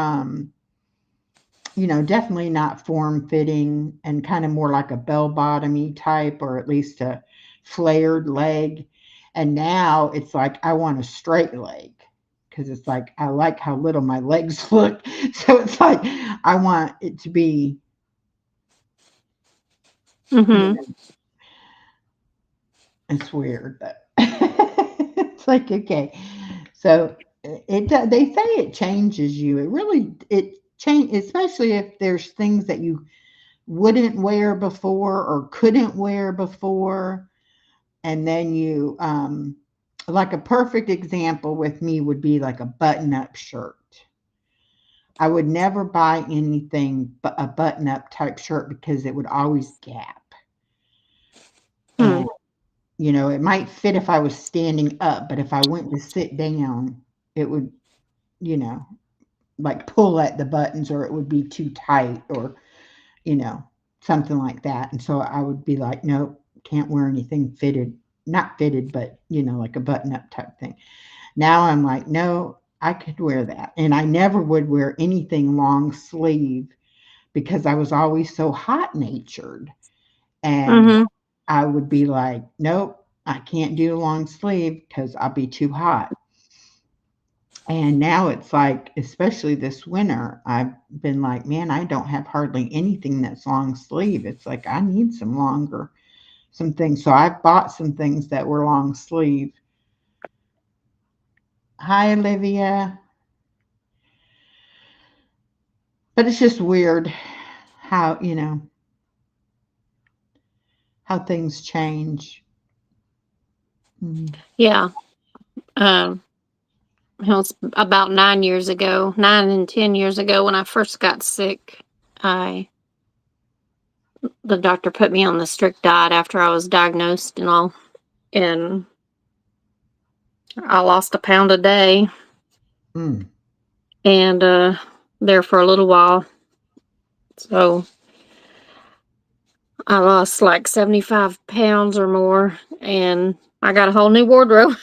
S2: definitely not form fitting and kind of more like a bell bottomy type or at least a flared leg. And now it's like I want a straight leg because it's like I like how little my legs look. So it's like I want it to be, you
S1: Hmm.
S2: know, it's weird, but it's like okay. So they say it changes you. It change, especially if there's things that you wouldn't wear before or couldn't wear before, and then you like a perfect example with me would be like a button up shirt. I would never buy anything but a button up type shirt because it would always gap.
S1: Hmm.
S2: And it might fit if I was standing up, but if I went to sit down, it would, you know, like pull at the buttons or it would be too tight or, you know, something like that. And so I would be like, nope, can't wear anything fitted, not fitted, but, like a button up type thing. Now I'm like, no, I could wear that. And I never would wear anything long sleeve because I was always so hot natured. And
S1: Hmm.
S2: I would be like, nope, I can't do a long sleeve because I'll be too hot. And now it's like, especially this winter, I've been like, man, I don't have hardly anything that's long sleeve. It's like I need some things. So I bought some things that were long sleeve. Hi, Olivia. But it's just weird how, how things change. Mm.
S1: Yeah. Um, it was about 9 years ago, 9 and 10 years ago when I first got sick. I The doctor put me on the strict diet after I was diagnosed and all, and I lost a pound a day,
S2: Mm.
S1: and there for a little while. So I lost like 75 pounds or more, and I got a whole new wardrobe.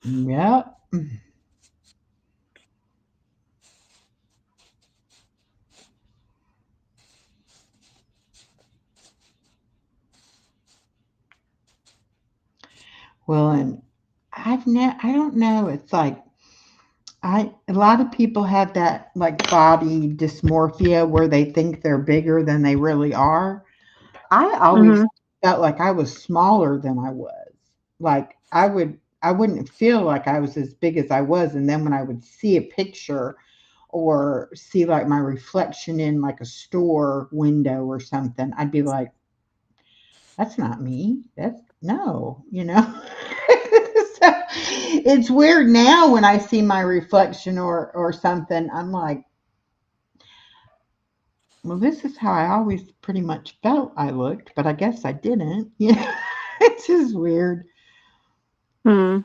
S2: Yeah. Well, and I don't know. It's like a lot of people have that like body dysmorphia where they think they're bigger than they really are. I always
S1: Hmm.
S2: felt like I was smaller than I was. Like I wouldn't feel like I was as big as I was, and then when I would see a picture or see like my reflection in like a store window or something, I'd be like, that's not me. That's no. So it's weird now when I see my reflection or something. I'm like, well, this is how I always pretty much felt I looked, but I guess I didn't. It's just weird.
S1: Hmm.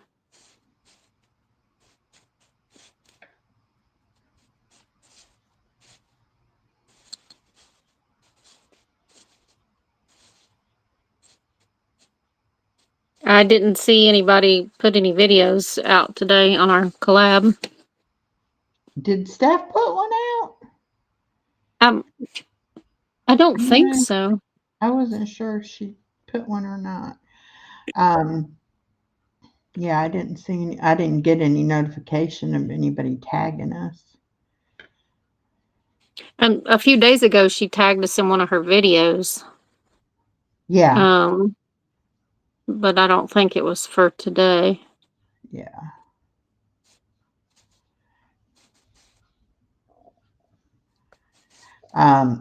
S1: I didn't see anybody put any videos out today on our collab.
S2: Did Steph put one out?
S1: Um, I don't think
S2: Yeah,
S1: so.
S2: I wasn't sure if she put one or not. Um, yeah, I didn't see any, I didn't get any notification of anybody tagging us.
S1: And a few days ago, she tagged us in one of her videos.
S2: Yeah,
S1: Um, but I don't think it was for today.
S2: yeah.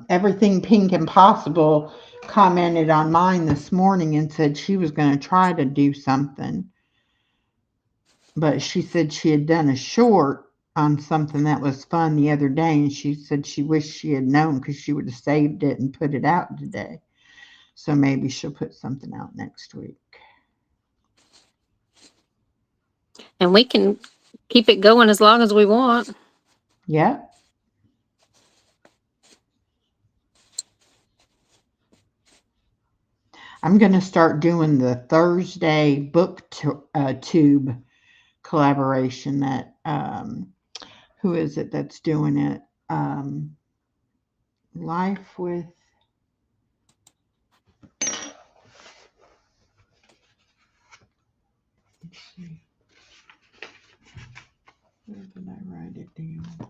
S2: Everything Pink Impossible commented on mine this morning and said she was going to try to do something, but she said she had done a short on something that was fun the other day, and she said she wished she had known because she would have saved it and put it out today. So maybe she'll put something out next week.
S1: And we can keep it going as long as we want.
S2: Yep. I'm going to start doing the Thursday book tube collaboration that who is it that's doing it? Life with, let's see, where did I write it down?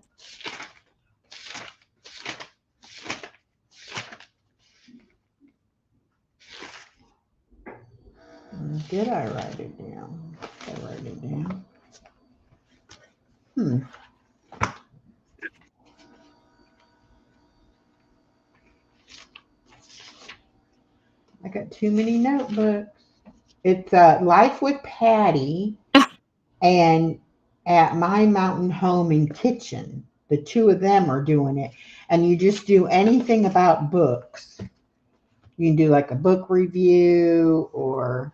S2: Did I write it down? Did I write it down? Hmm. I got too many notebooks. It's Life with Patty and At My Mountain Home and Kitchen. The two of them are doing it. And you just do anything about books. You can do like a book review or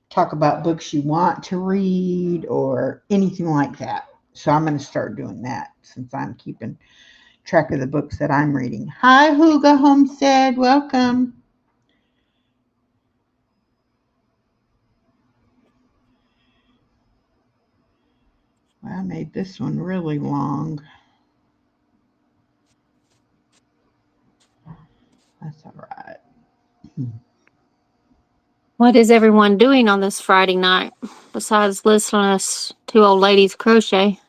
S2: talk about books you want to read or anything like that. So I'm going to start doing that since I'm keeping track of the books that I'm reading. Hi, Huga Homestead. Welcome. Well, I made this one really long. That's all right.
S1: What is everyone doing on this Friday night besides listening to us two old ladies crochet?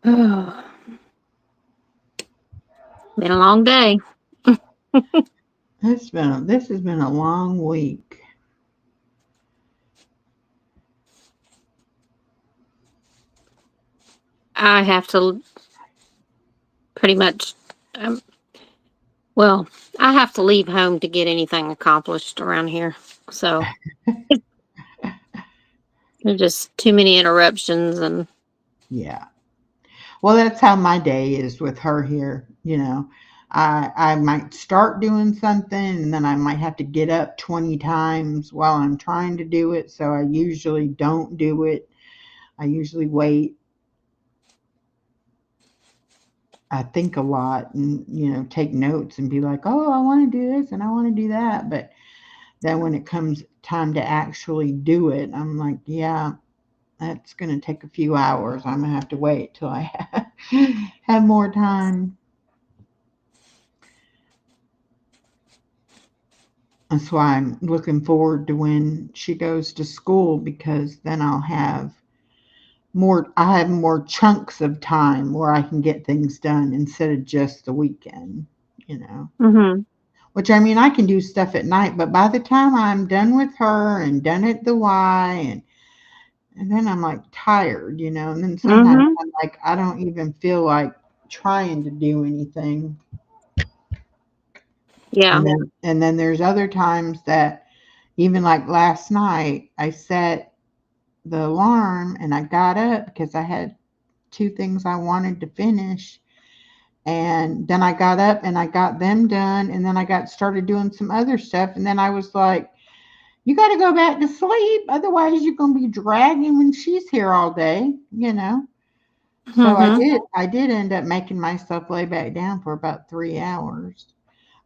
S1: Oh, been a long day.
S2: This has been a long week.
S1: I have to pretty much, um, well, I have to leave home to get anything accomplished around here. So there's just too many interruptions and
S2: Yeah. Well, that's how my day is with her here. I might start doing something and then I might have to get up 20 times while I'm trying to do it. So I usually don't do it. I usually wait. I think a lot and, take notes and be like, oh, I want to do this and I want to do that. But then when it comes time to actually do it, I'm like, yeah, that's going to take a few hours. I'm going to have to wait till I have more time. That's why I'm looking forward to when she goes to school because then I have more chunks of time where I can get things done instead of just the weekend.
S1: mm-hmm.
S2: Which I mean I can do stuff at night, but by the time I'm done with her and done at the Y and then I'm like tired, and then sometimes
S1: Mm-hmm.
S2: I'm like I don't even feel like trying to do anything.
S1: Yeah.
S2: And then there's other times that even like last night I set the alarm and I got up because I had two things I wanted to finish And then I got up and I got them done, and then I got started doing some other stuff, and then I was like, you got to go back to sleep, otherwise you're going to be dragging when she's here all day, you know. So
S1: Mm-hmm.
S2: I did end up making myself lay back down for about 3 hours,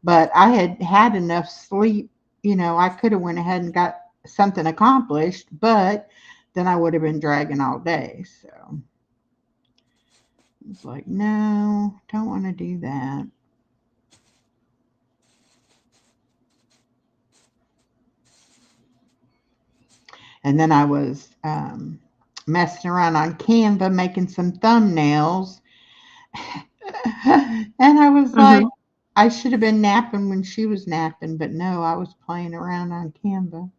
S2: but I had had enough sleep. You know, I could have went ahead and got something accomplished, but then I would have been dragging all day. So it's like, no, don't want to do that. And then I was messing around on Canva making some thumbnails. And I was like,
S1: Mm-hmm.
S2: I should have been napping when she was napping, but no, I was playing around on Canva.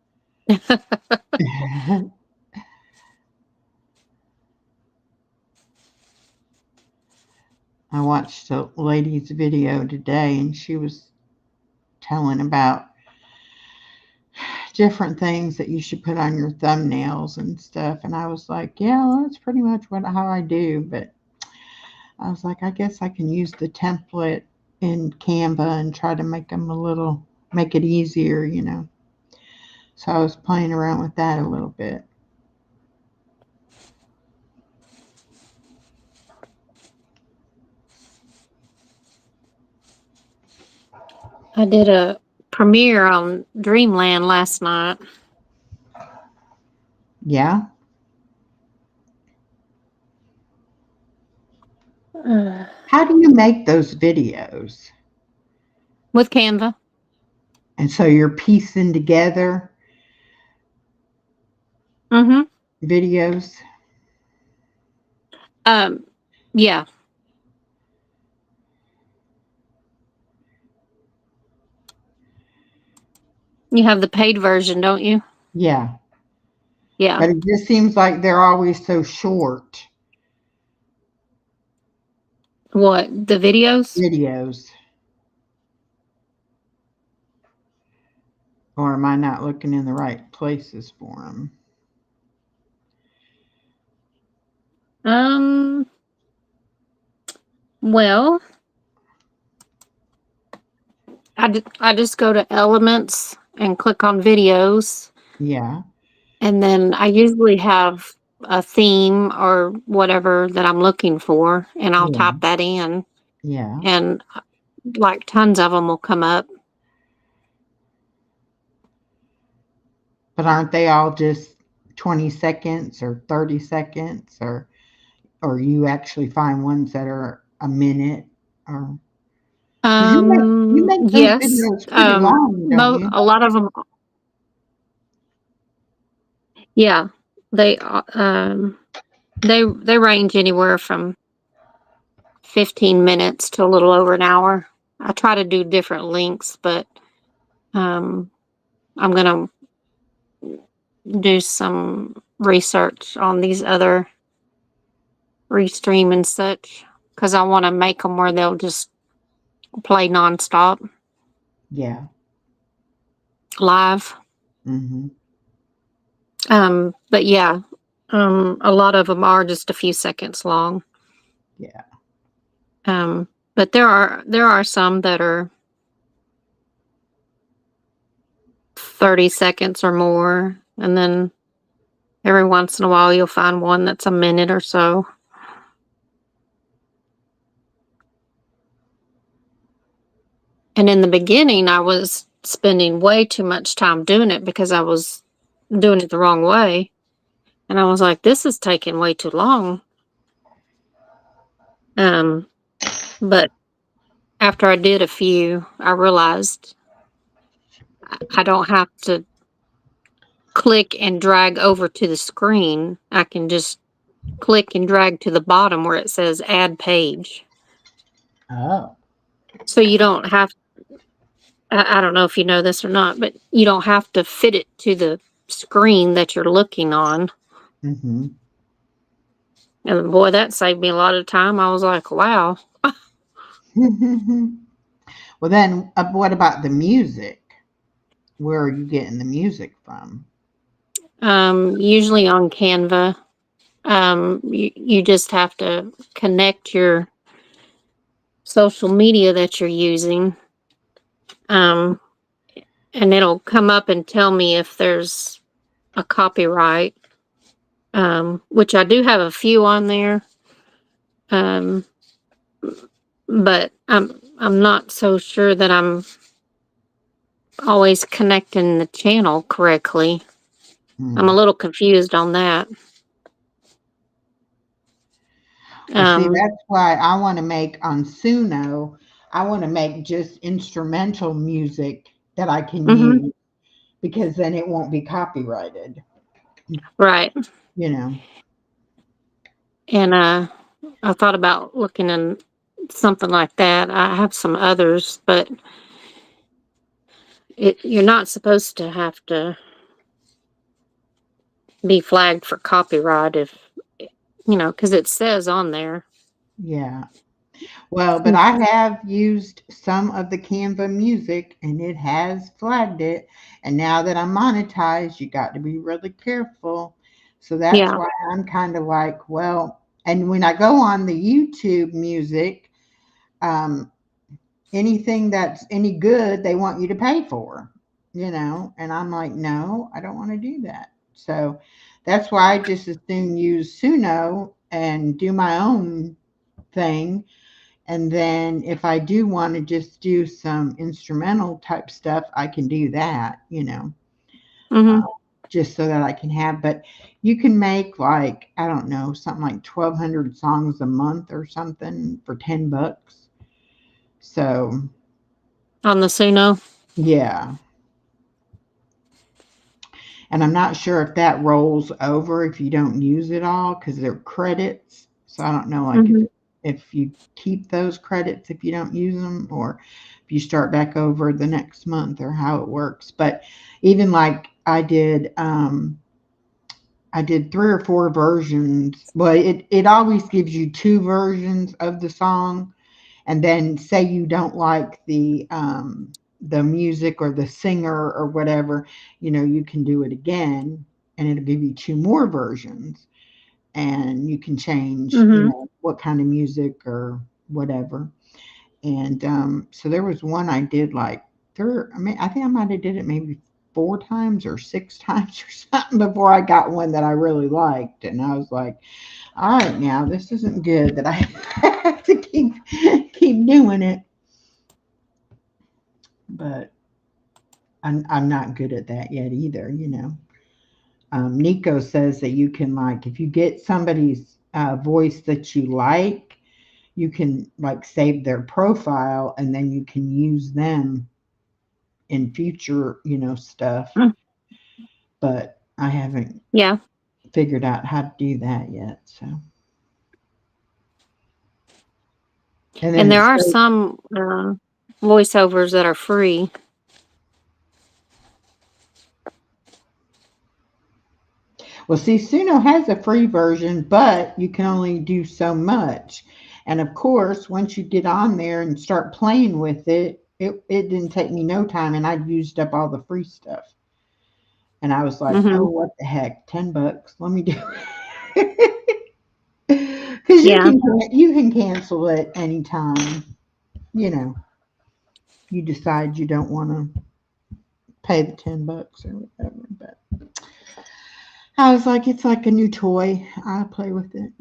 S2: I watched a lady's video today, and she was telling about different things that you should put on your thumbnails and stuff. And I was like, yeah, well, that's pretty much how I do. But I was like, I guess I can use the template in Canva and try to make it easier, you know. So I was playing around with that a little bit.
S1: I did a premiere on Dreamland last night.
S2: Yeah.
S1: uh,
S2: How do you make those videos?
S1: with Canva.
S2: And so you're piecing together
S1: Mm-hmm.
S2: videos?
S1: Um, yeah, you have the paid version, don't you?
S2: Yeah.
S1: Yeah.
S2: But it just seems like they're always so short
S1: What, the videos?
S2: videos. Or am I not looking in the right places for them?
S1: Um, well, I just go to Elements and click on videos,
S2: Yeah.
S1: and then I usually have a theme or whatever that I'm looking for, and I'll
S2: Yeah.
S1: type that in,
S2: Yeah.
S1: and like tons of them will come up.
S2: But aren't they all just 20 seconds or 30 seconds, or you actually find ones that are a minute, or because you make those
S1: Yes.
S2: videos pretty long, don't you?
S1: A lot of them, yeah, they they range anywhere from 15 minutes to a little over an hour. I try to do different lengths, but um, I'm gonna do some research on these other restream and such because I want to make them where they'll just play nonstop
S2: Yeah.
S1: live.
S2: Hmm.
S1: But yeah, a lot of them are just a few seconds long.
S2: Yeah.
S1: But there are some that are 30 seconds or more, and then every once in a while you'll find one that's a minute or so. And in the beginning, I was spending way too much time doing it because I was doing it the wrong way. And I was like, this is taking way too long. Um, but after I did a few, I realized I don't have to click and drag over to the screen. I can just click and drag to the bottom where it says add page.
S2: Oh.
S1: So you don't have, I don't know if you know this or not, but you don't have to fit it to the screen that you're looking on.
S2: Hmm.
S1: And boy, that saved me a lot of time. I was like, wow.
S2: Well, then, what about the music? Where are you getting the music from?
S1: Usually on Canva, you just have to connect your social media that you're using. Um, and it'll come up and tell me if there's a copyright. Which I do have a few on there. Um, but I'm not so sure that I'm always connecting the channel correctly. I'm a
S2: Hmm.
S1: little confused on that.
S2: Well, see,
S1: Um,
S2: that's why I want to make on Suno, I want to make just instrumental music that I can
S1: mhm,
S2: use because then it won't be copyrighted,
S1: right.
S2: you know.
S1: And I thought about looking in something like that. I have some others, but you're not supposed to have to be flagged for copyright if because it says on there.
S2: Yeah. Well, but
S1: Mm.
S2: I have used some of the Canva music and it has flagged it. And now that I'm monetized, you got to be really careful. So that's
S1: Yeah.
S2: why I'm kind of like, well, and when I go on the YouTube music, um, anything that's any good, they want you to pay for, and I'm like, no, I don't want to do that. So that's why I just as soon use Suno and do my own thing. And then if I do want to just do some instrumental type stuff, I can do that, uh,
S1: Hmm.
S2: just so that I can have. But you can make like, I don't know, something like 1,200 songs a month or something for $10. So
S1: On the Suno.
S2: yeah. And I'm not sure if that rolls over if you don't use it all because they're credits. So I don't know, like
S1: Hmm.
S2: if you keep those credits if you don't use them, or if you start back over the next month, or how it works. But even like I did 3 or 4 versions. Well, it always gives you 2 versions of the song, and then say you don't like the music or the singer or whatever, you can do it again, and it'll give you 2 more versions, and you can change,
S1: Hmm.
S2: what kind of music or whatever. And so there was one I did like I think I might have did it maybe 4 times or 6 times or something before I got one that I really liked, and I was like, all right, now this isn't good that I have to keep doing it. But I'm not good at that yet either. Nico says that you can, like, if you get somebody's voice that you like, you can like save their profile and then you can use them in future, stuff. But I haven't
S1: Yeah.
S2: figured out how to do that yet. So, and then
S1: And there
S2: it's
S1: are
S2: so
S1: some voiceovers that are free.
S2: well. See, Suno has a free version, but you can only do so much. And of course, once you get on there and start playing with it didn't take me no time, and I used up all the free stuff. And I was like,
S1: Hmm.
S2: oh, what the heck, $10? Let me do it. Because
S1: Yeah.
S2: you can cancel it anytime. You know, you decide you don't want to pay the $10 or whatever. But I was like, it's like a new toy. I play with it.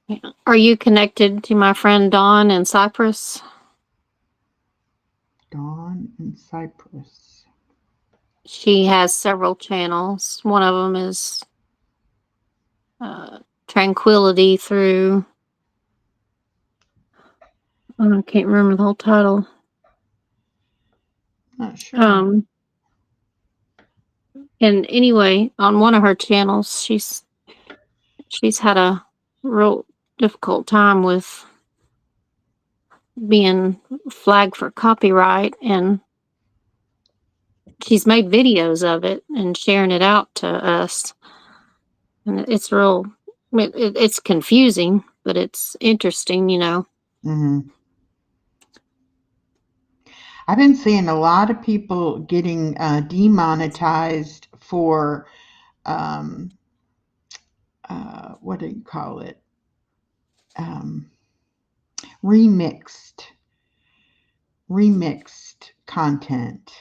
S1: Yeah. Are you connected to my friend Dawn in Cyprus?
S2: Dawn and Cypress.
S1: She has several channels. One of them is uh, Tranquility through. I can't remember the whole title.
S2: Not sure.
S1: Um, and anyway, on one of her channels, she's had a real difficult time with being flagged for copyright, and she's made videos of it and sharing it out to us. And it's real. It's confusing, but it's interesting.
S2: Hmm. I've been seeing a lot of people getting demonetized for um, what do you call it? um, remixed remixed content.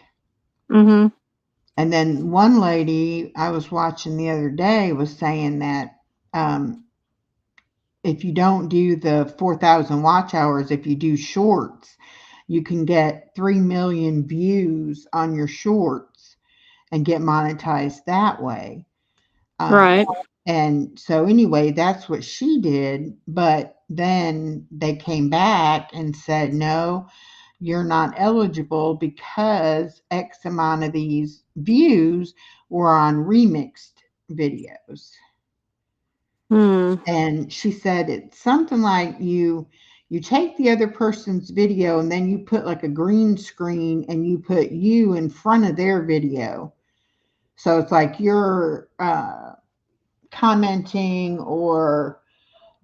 S1: Mhm.
S2: And then one lady I was watching the other day was saying that um, if you don't do the 4,000 watch hours, if you do shorts, you can get 3 million views on your shorts and get monetized that way. Uh,
S1: Right.
S2: and so, anyway, that's what she did. But then they came back and said, no, you're not eligible because X amount of these views were on remixed videos.
S1: Hmm.
S2: And she said it's something like you take the other person's video and then you put like a green screen and you put you in front of their video. So it's like you're commenting or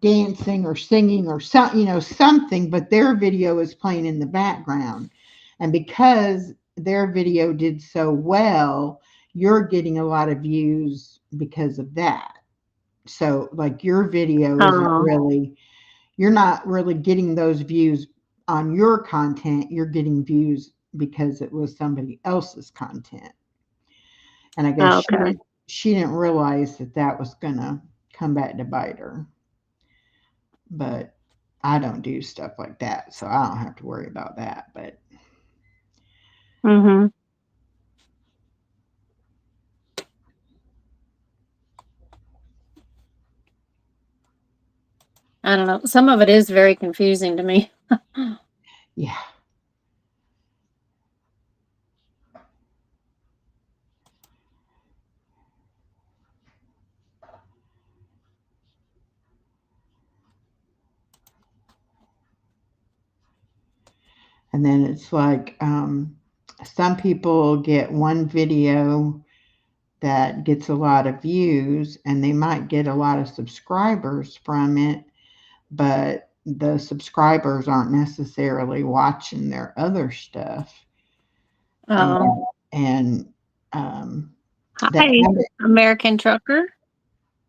S2: dancing or singing or something, but their video is playing in the background. And because their video did so well, you're getting a lot of views because of that. So like your video isn't
S1: Oh.
S2: really, you're not really getting those views on your content. You're getting views because it was somebody else's content. And I guess
S1: Okay.
S2: she didn't realize that that was gonna come back to bite her. But I don't do stuff like that, so I don't have to worry about that. But
S1: Mhm. I don't know. Some of it is very confusing to me.
S2: yeah, and then it's like some people get one video that gets a lot of views and they might get a lot of subscribers from it, but the subscribers aren't necessarily watching their other stuff. And,
S1: Oh.
S2: and um, that
S1: Hi, American Trucker.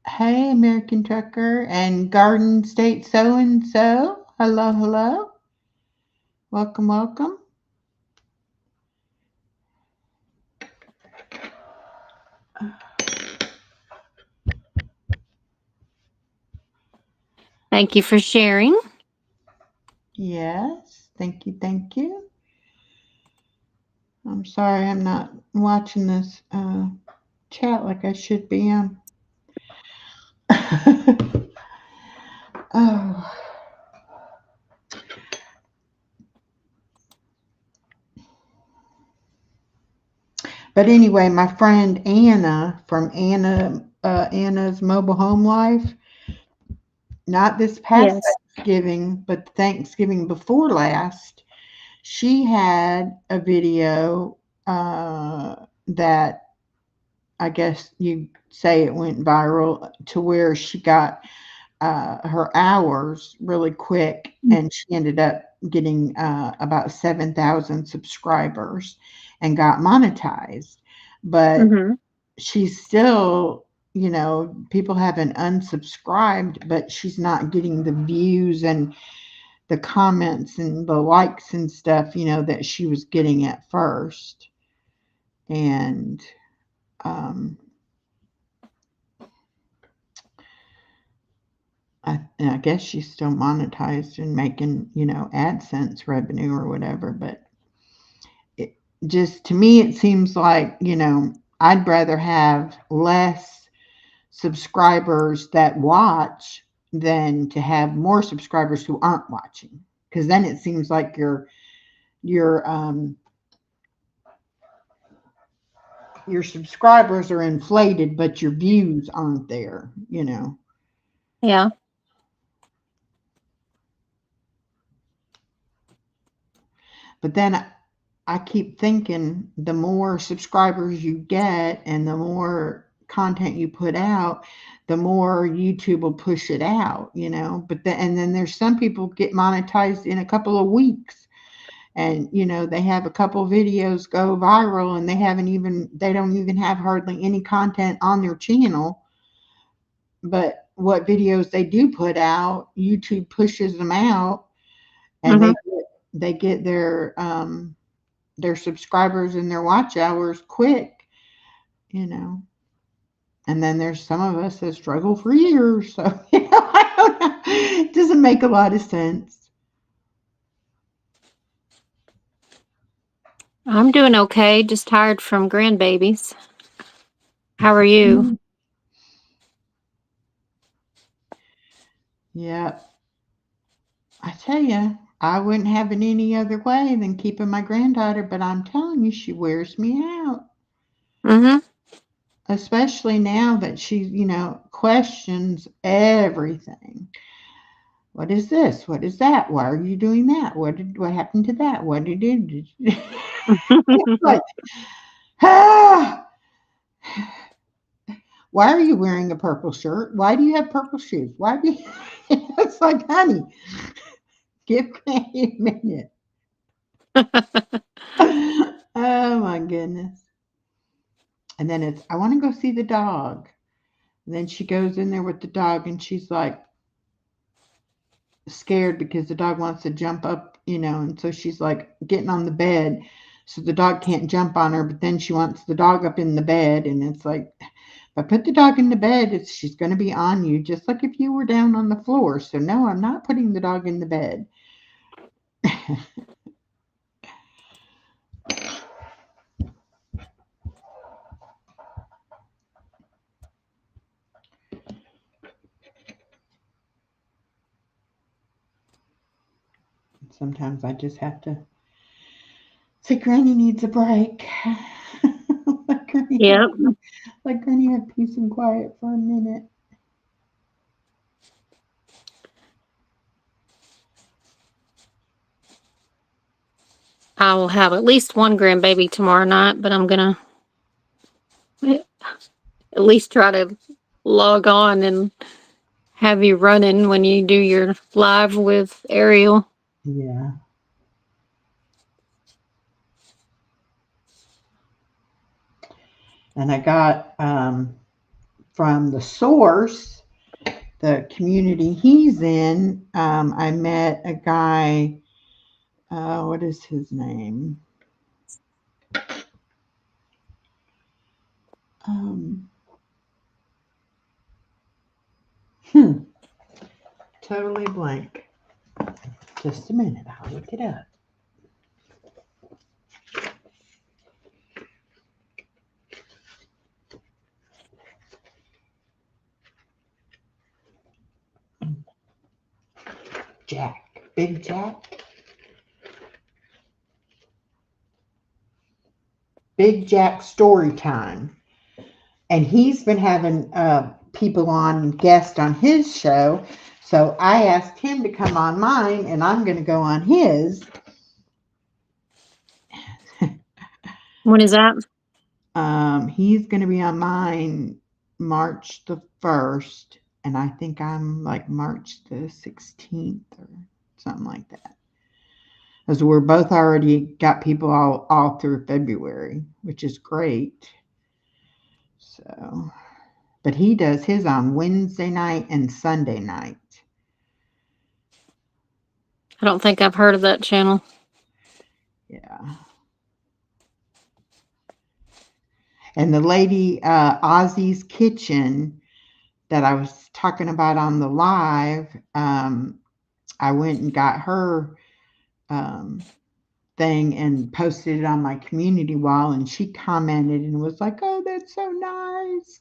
S2: hey, American Trucker and Garden State So and So. Hello, hello. Welcome, welcome.
S1: Thank you for sharing.
S2: Yes, thank you, thank you. I'm sorry I'm not watching this chat like I should be. Oh, but anyway, my friend Anna from Anna's Mobile Home Life, not this past
S1: Yes.
S2: Thanksgiving, but Thanksgiving before last, she had a video that I guess you say it went viral to where she got her hours really quick, and she ended up getting about 7,000 subscribers and got monetized. But
S1: Mhm.
S2: she's still, people haven't unsubscribed, but she's not getting the views and the comments and the likes and stuff, that she was getting at first. And um, I guess she's still monetized and making, AdSense revenue or whatever. But it just, to me, it seems like, I'd rather have less subscribers that watch than to have more subscribers who aren't watching. Because then it seems like your your subscribers are inflated, but your views aren't there.
S1: Yeah.
S2: But then I keep thinking the more subscribers you get and the more content you put out, the more YouTube will push it out. And then there's some people get monetized in a couple of weeks. And they have a couple videos go viral and they don't even have hardly any content on their channel. But what videos they do put out, YouTube pushes them out, and
S1: Mhm.
S2: they get their subscribers and their watch hours quick, you know. And then there's some of us that struggle for years. So, I don't know. It doesn't make a lot of sense.
S1: I'm doing okay, just tired from grandbabies. How are you?
S2: Mhm. Yeah, I tell you, I wouldn't have it any other way than keeping my granddaughter, but I'm telling you, she wears me out.
S1: Mhm.
S2: Especially now that she, questions everything. What is this? What is that? Why are you doing that? What happened to that? What did you do? It's like, ah, why are you wearing a purple shirt? Why do you have purple shoes? Why do you? It's like, honey, give me a minute. Oh my goodness. And then it's, I want to go see the dog. And then she goes in there with the dog and she's like scared because the dog wants to jump up, and so she's like getting on the bed. So the dog can't jump on her, but then she wants the dog up in the bed. And it's like, if I put the dog in the bed, she's going to be on you, just like if you were down on the floor. So, no, I'm not putting the dog in the bed. Sometimes I just have to say, Granny needs a break. let, Granny have,
S1: Yep.
S2: let Granny have peace and quiet for a minute.
S1: I will have at least one grandbaby tomorrow night, but I'm gonna at least try to log on and have you running when you do your live with Ariel.
S2: Yeah. And I got from the source, the community he's in, I met a guy. What is his name? Um, hmm, totally blank. Just a minute, I'll look it up. Jack, Big Jack, Big Jack Story Time, and he's been having people on guest on his show. So I asked him to come on mine, and I'm going to go on his.
S1: When is that?
S2: He's going to be on mine March the 1st, and I think I'm like March the 16th or something like that. Because we're both already got people all through February, which is great. So, but he does his on Wednesday night and Sunday night.
S1: I don't think I've heard of that channel.
S2: Yeah. And the lady, Ozzy's Kitchen, that I was talking about on the live, I went and got her um, thing and posted it on my community wall, and she commented and was like, "Oh, that's so nice."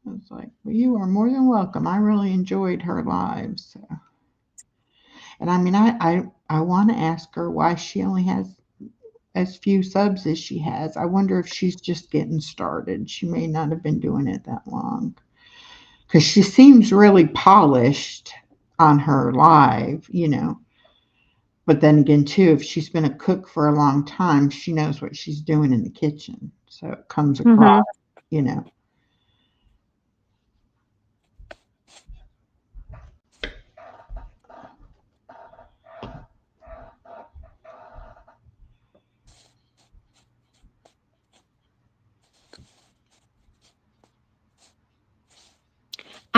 S2: I was like, "Well, you are more than welcome. I really enjoyed her lives." So. And I mean, I want to ask her why she only has as few subs as she has. I wonder if she's just getting started. She may not have been doing it that long, because she seems really polished on her live. But then again, too, if she's been a cook for a long time, she knows what she's doing in the kitchen. So it comes across,
S1: Mhm.
S2: you know.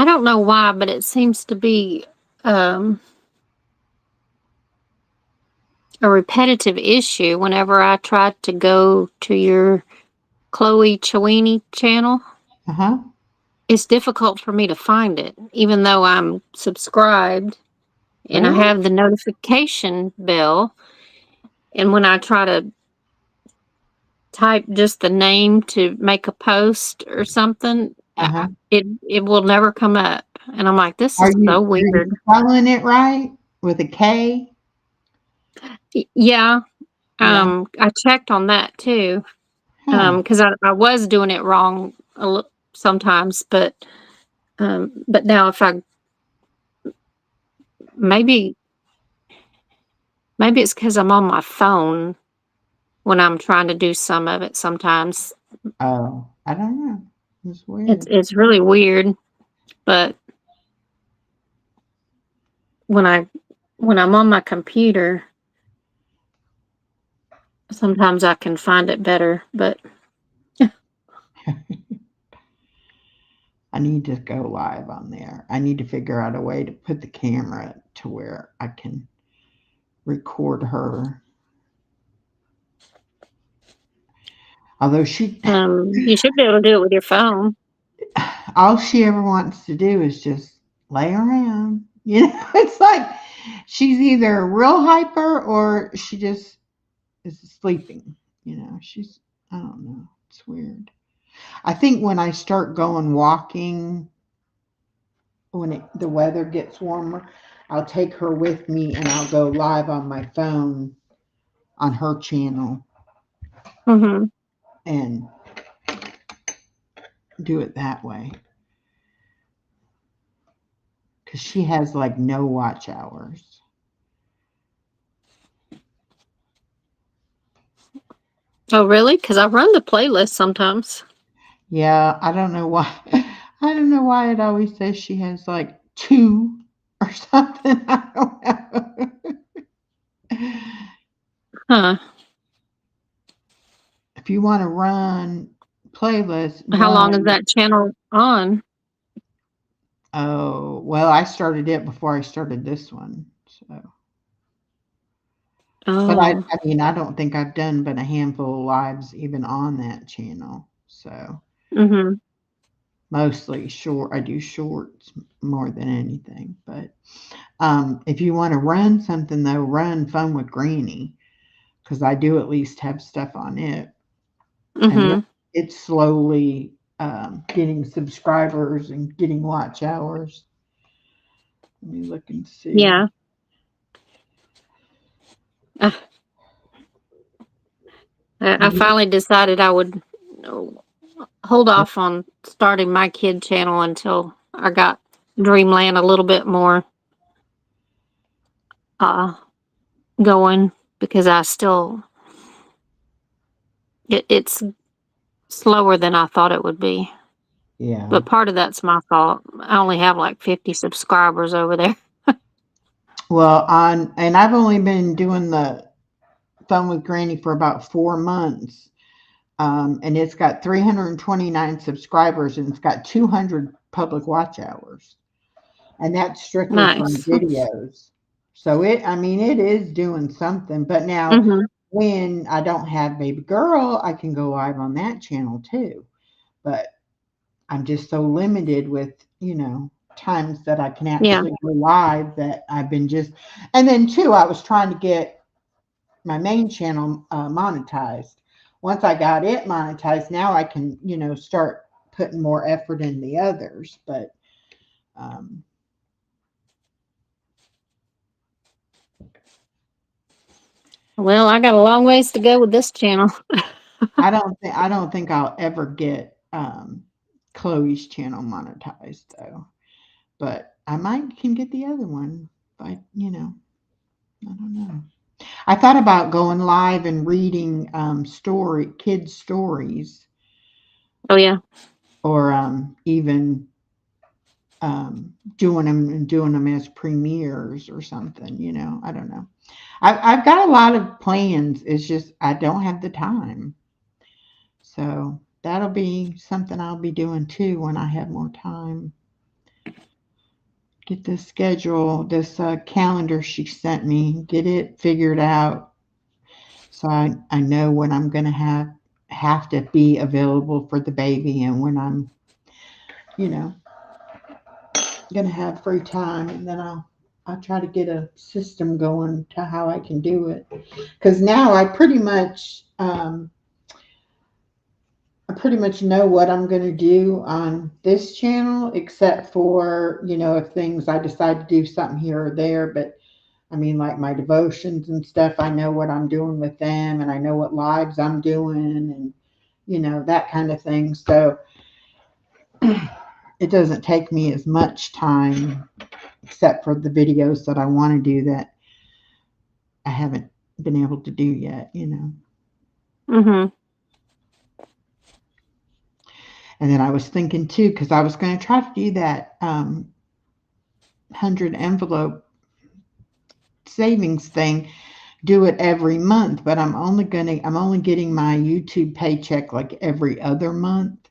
S1: I don't know why, but it seems to be um, a repetitive issue whenever I try to go to your Chloe Chowini channel.
S2: Uh-huh.
S1: It's difficult for me to find it, even though I'm subscribed and I
S2: Really?
S1: have the notification bell. And when I try to type just the name to make a post or something,
S2: Uh-huh.
S1: it will never come up. And I'm like, this
S2: Are
S1: is so
S2: you
S1: weird.
S2: spelling it right with a K?
S1: Yeah,
S2: Yeah.
S1: I checked on that too,
S2: Huh.
S1: because I was doing it wrong sometimes, but now if I maybe maybe it's because I'm on my phone when I'm trying to do some of it. Sometimes
S2: Oh, I don't know. It's
S1: it's
S2: weird.
S1: it's really weird, but when I when I'm on my computer, sometimes I can find it better. But
S2: I need to go live on there. I need to figure out a way to put the camera to where I can record her. Although she,
S1: you should be able to do it with your phone.
S2: all she ever wants to do is just lay around. You know, it's like she's either real hyper or she just is sleeping. You know, I don't know. It's weird. I think when I start going walking, when the weather gets warmer, I'll take her with me and I'll go live on my phone on her channel
S1: Hmm.
S2: and do it that way because she has like no watch hours.
S1: Oh, really? Because I run the playlist sometimes.
S2: Yeah, I don't know why. I don't know why it always says she has like two or something. I don't know.
S1: Huh?
S2: If you want to run playlist,
S1: How long is
S2: run.
S1: that channel on?
S2: Oh, well, I started it before I started this one. So, but
S1: Oh.
S2: I mean, I don't think I've done but a handful of lives even on that channel. So,
S1: Mhm.
S2: mostly short. I do shorts more than anything. But if you want to run something though, run Fun with Granny because I do at least have stuff on it, and
S1: Mhm.
S2: it's slowly getting subscribers and getting watch hours. Let me look and see.
S1: Yeah. Uh, I finally decided I would uh, hold off on starting my kid channel until I got Dreamland a little bit more uh going because I still it's slower than I thought it would be.
S2: Yeah.
S1: But part of that's my fault. I only have like 50 subscribers over there.
S2: Well, and I've only been doing the Fun with Granny for about 4 months. And it's got 329 subscribers and it's got 200 public watch hours. And that's strictly from
S1: Nice.
S2: videos. So I mean, it is doing something. But now,
S1: Mhm.
S2: when I don't have baby girl, I can go live on that channel too. But I'm just so limited with, times that I can
S1: Yeah.
S2: actually go live that I've been just, and then too, I was trying to get my main channel monetized. Once I got it monetized, now I can, start putting more effort in the others. But um,
S1: Well, I got a long ways to go with this channel.
S2: I don't think I'll ever get Chloe's channel monetized though. But I might can get the other one. But I don't know. I thought about going live and reading kids stories,
S1: Oh yeah.
S2: or even doing them as premieres or something. I don't know. I've got a lot of plans. It's just I don't have the time. So that'll be something I'll be doing too when I have more time. get this schedule, this calendar she sent me, get it figured out, so I know when I'm gonna have to be available for the baby and when I'm, you know, gonna have free time, and then I'll try to get a system going to how I can do it. Because now I pretty much know what I'm gonna do on this channel, except for, if things I decide to do something here or there. But I mean, like my devotions and stuff, I know what I'm doing with them, and I know what lives I'm doing, and that kind of thing. So it doesn't take me as much time, except for the videos that I want to do that I haven't been able to do yet.
S1: Mhm.
S2: And then I was thinking too, because I was going to try to do that 100 envelope savings thing, do it every month, but I'm only getting my YouTube paycheck like every other month,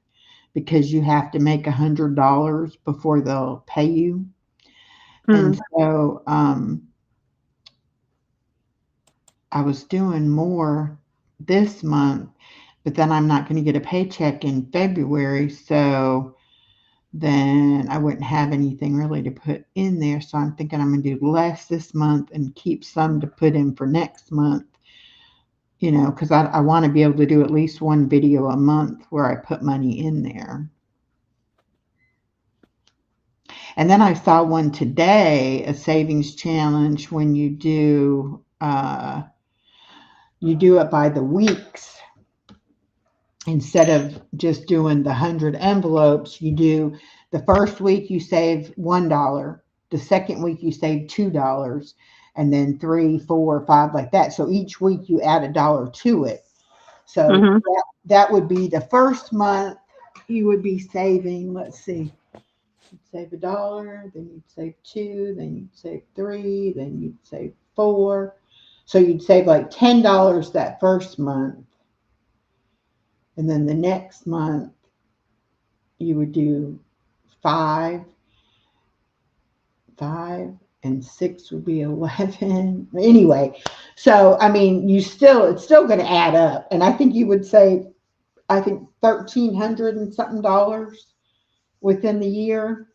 S2: because you have to make $100 before they'll pay you. And
S1: Mm.
S2: so I was doing more this month, but then I'm not going to get a paycheck in February. So then I wouldn't have anything really to put in there. So I'm thinking I'm going to do less this month and keep some to put in for next month, because I want to be able to do at least one video a month where I put money in there. And then I saw one today, a savings challenge, when you do it by the weeks. Instead of just doing the 100 envelopes, you do the first week you save $1, the second week you save $2, and then 3, 4, 5, like that. So each week you add $1 to it. So
S1: Mhm.
S2: that would be the first month you would be saving, let's see, you'd save $1, then you'd save 2, then you'd save 3, then you'd save 4. So you'd save like $10 that first month. And then the next month you would do 5, 5, and 6 would be 11. Anyway, so I mean, it's still going to add up, and I think you would save, I think, 1,300 and something dollars within the year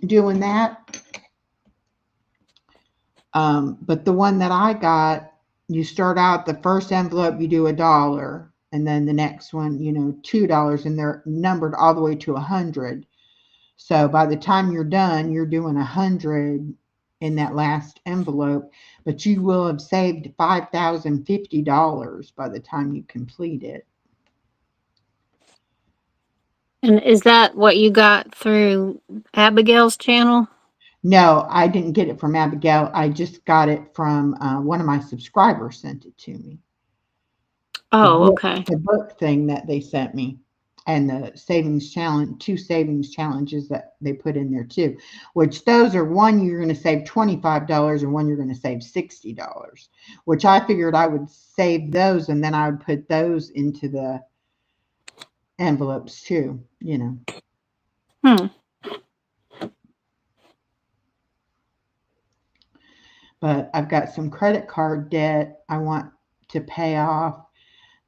S2: doing that. But the one that I got, you start out the first envelope, you do $1, and then the next one, $2, and they're numbered all the way to 100. So by the time you're done, you're doing 100 in that last envelope, but you will have saved $5,050 by the time you complete it.
S1: And is that what you got through Abigail's channel?
S2: No, I didn't get it from Abigail. I just got it from one of my subscribers sent it to me. The
S1: Oh,
S2: book,
S1: okay.
S2: the book thing that they sent me, and the savings challenge, 2 savings challenges that they put in there too, which those are, one you're going to save $25 and one you're going to save $60, which I figured I would save those and then I would put those into the envelopes too.
S1: Hmm.
S2: But I've got some credit card debt I want to pay off.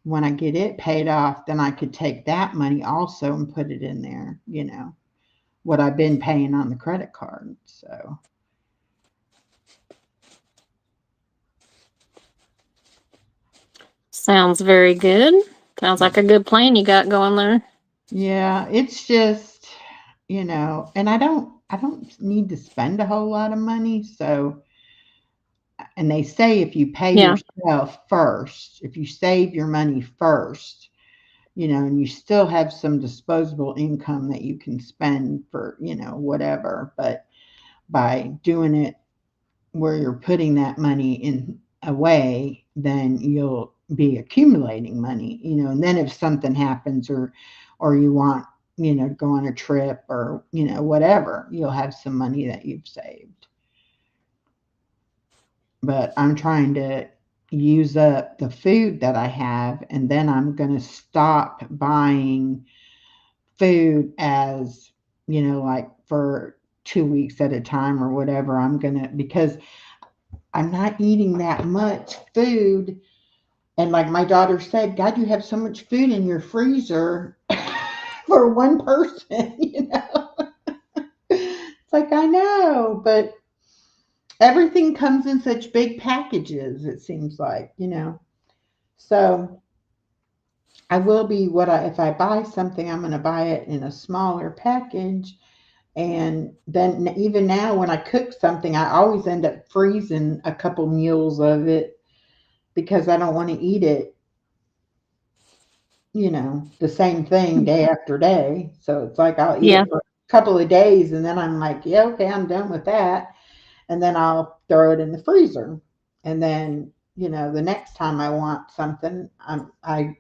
S2: When I get it paid off, then I could take that money also and put it in there, what I've been paying on the credit card. So
S1: Sounds very good. Sounds like a good plan you got going there.
S2: yeah, it's just, and I don't need to spend a whole lot of money. So, and they say if you pay
S1: Yeah.
S2: yourself first, if you save your money first, and you still have some disposable income that you can spend for, whatever, but by doing it where you're putting that money in away, then you'll be accumulating money, and then if something happens, or you want, to go on a trip, or, whatever, you'll have some money that you've saved. But I'm trying to use up the food that I have, and then I'm going to stop buying food as, like for 2 weeks at a time or whatever. Because I'm not eating that much food. And like my daughter said, God, you have so much food in your freezer for one person, It's like, I know, but everything comes in such big packages, it seems like. So I will be if I buy something, I'm going to buy it in a smaller package. And then even now, when I cook something, I always end up freezing a couple meals of it because I don't want to eat it, the same thing day after day. So it's like I'll eat
S1: Yeah.
S2: it for a couple of days and then I'm like, yeah, okay, I'm done with that. And then I'll throw it in the freezer. And then, the next time I want something, I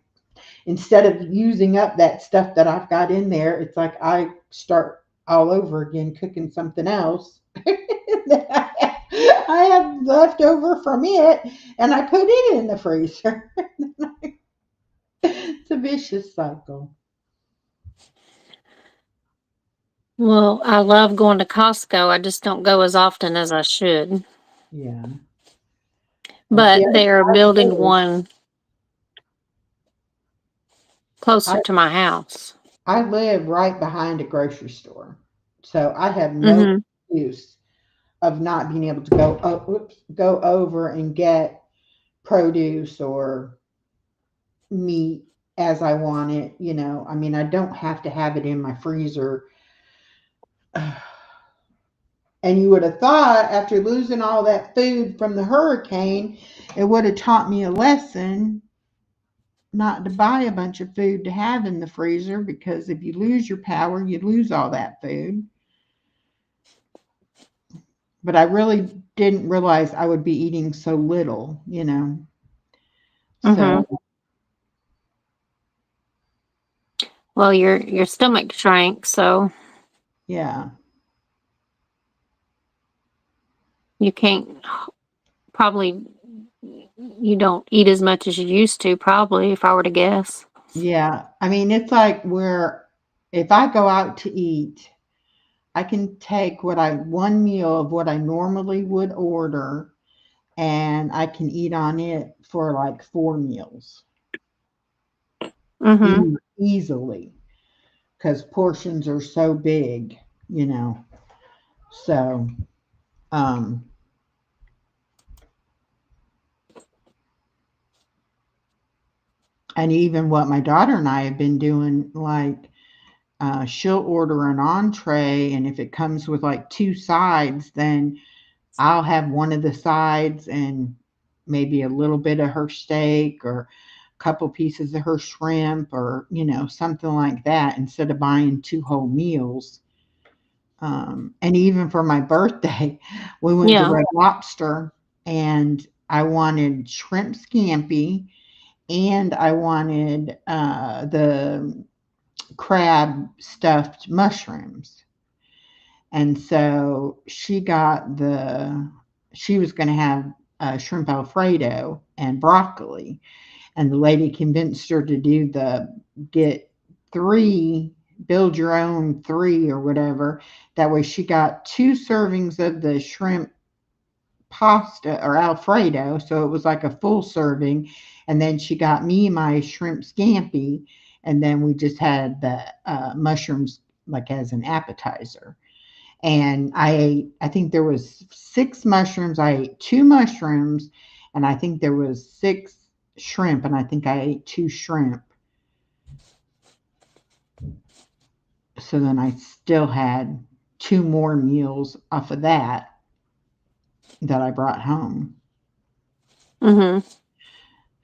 S2: instead of using up that stuff that I've got in there, it's like I start all over again cooking something else. I have left over from it and I put it in the freezer. It's a vicious cycle.
S1: Well, I love going to Costco. I just don't go as often as I should.
S2: Yeah. And
S1: But
S2: see,
S1: they're
S2: I
S1: building
S2: live,
S1: one
S2: I,
S1: closer to my house.
S2: I live right behind a grocery store. So I have no
S1: Mhm.
S2: excuse of not being able to go over and get produce or meat as I want it. I mean, I don't have to have it in my freezer. And you would have thought after losing all that food from the hurricane, it would have taught me a lesson not to buy a bunch of food to have in the freezer because if you lose your power, you lose all that food. But I really didn't realize I would be eating so little.
S1: Mhm.
S2: So,
S1: Well, your stomach shrank, so
S2: yeah.
S1: you can't probably you don't eat as much as you used to probably if I were to guess.
S2: Yeah. I mean, it's like where if I go out to eat, I can take one meal of what I normally would order and I can eat on it for like 4 meals
S1: Mhm.
S2: easily because portions are so big. So, um, and even what my daughter and I have been doing, like, she'll order an entree, and if it comes with like two sides, then I'll have one of the sides and maybe a little bit of her steak or a couple pieces of her shrimp or, something like that instead of buying two whole meals. And even for my birthday, we went to
S1: Yeah.
S2: Red Lobster and I wanted shrimp scampi and I wanted the crab stuffed mushrooms. And so she was going to have shrimp Alfredo and broccoli. And the lady convinced her to get three, build your own three or whatever. That way she got 2 servings of the shrimp pasta or Alfredo. So it was like a full serving. And then she got me my shrimp scampi. And then we just had the mushrooms like as an appetizer. And I think there was 6 mushrooms. I ate 2 mushrooms, and I think there was 6 shrimp, and I think I ate 2 shrimp. So then I still had 2 more meals off of that I brought home.
S1: Mhm.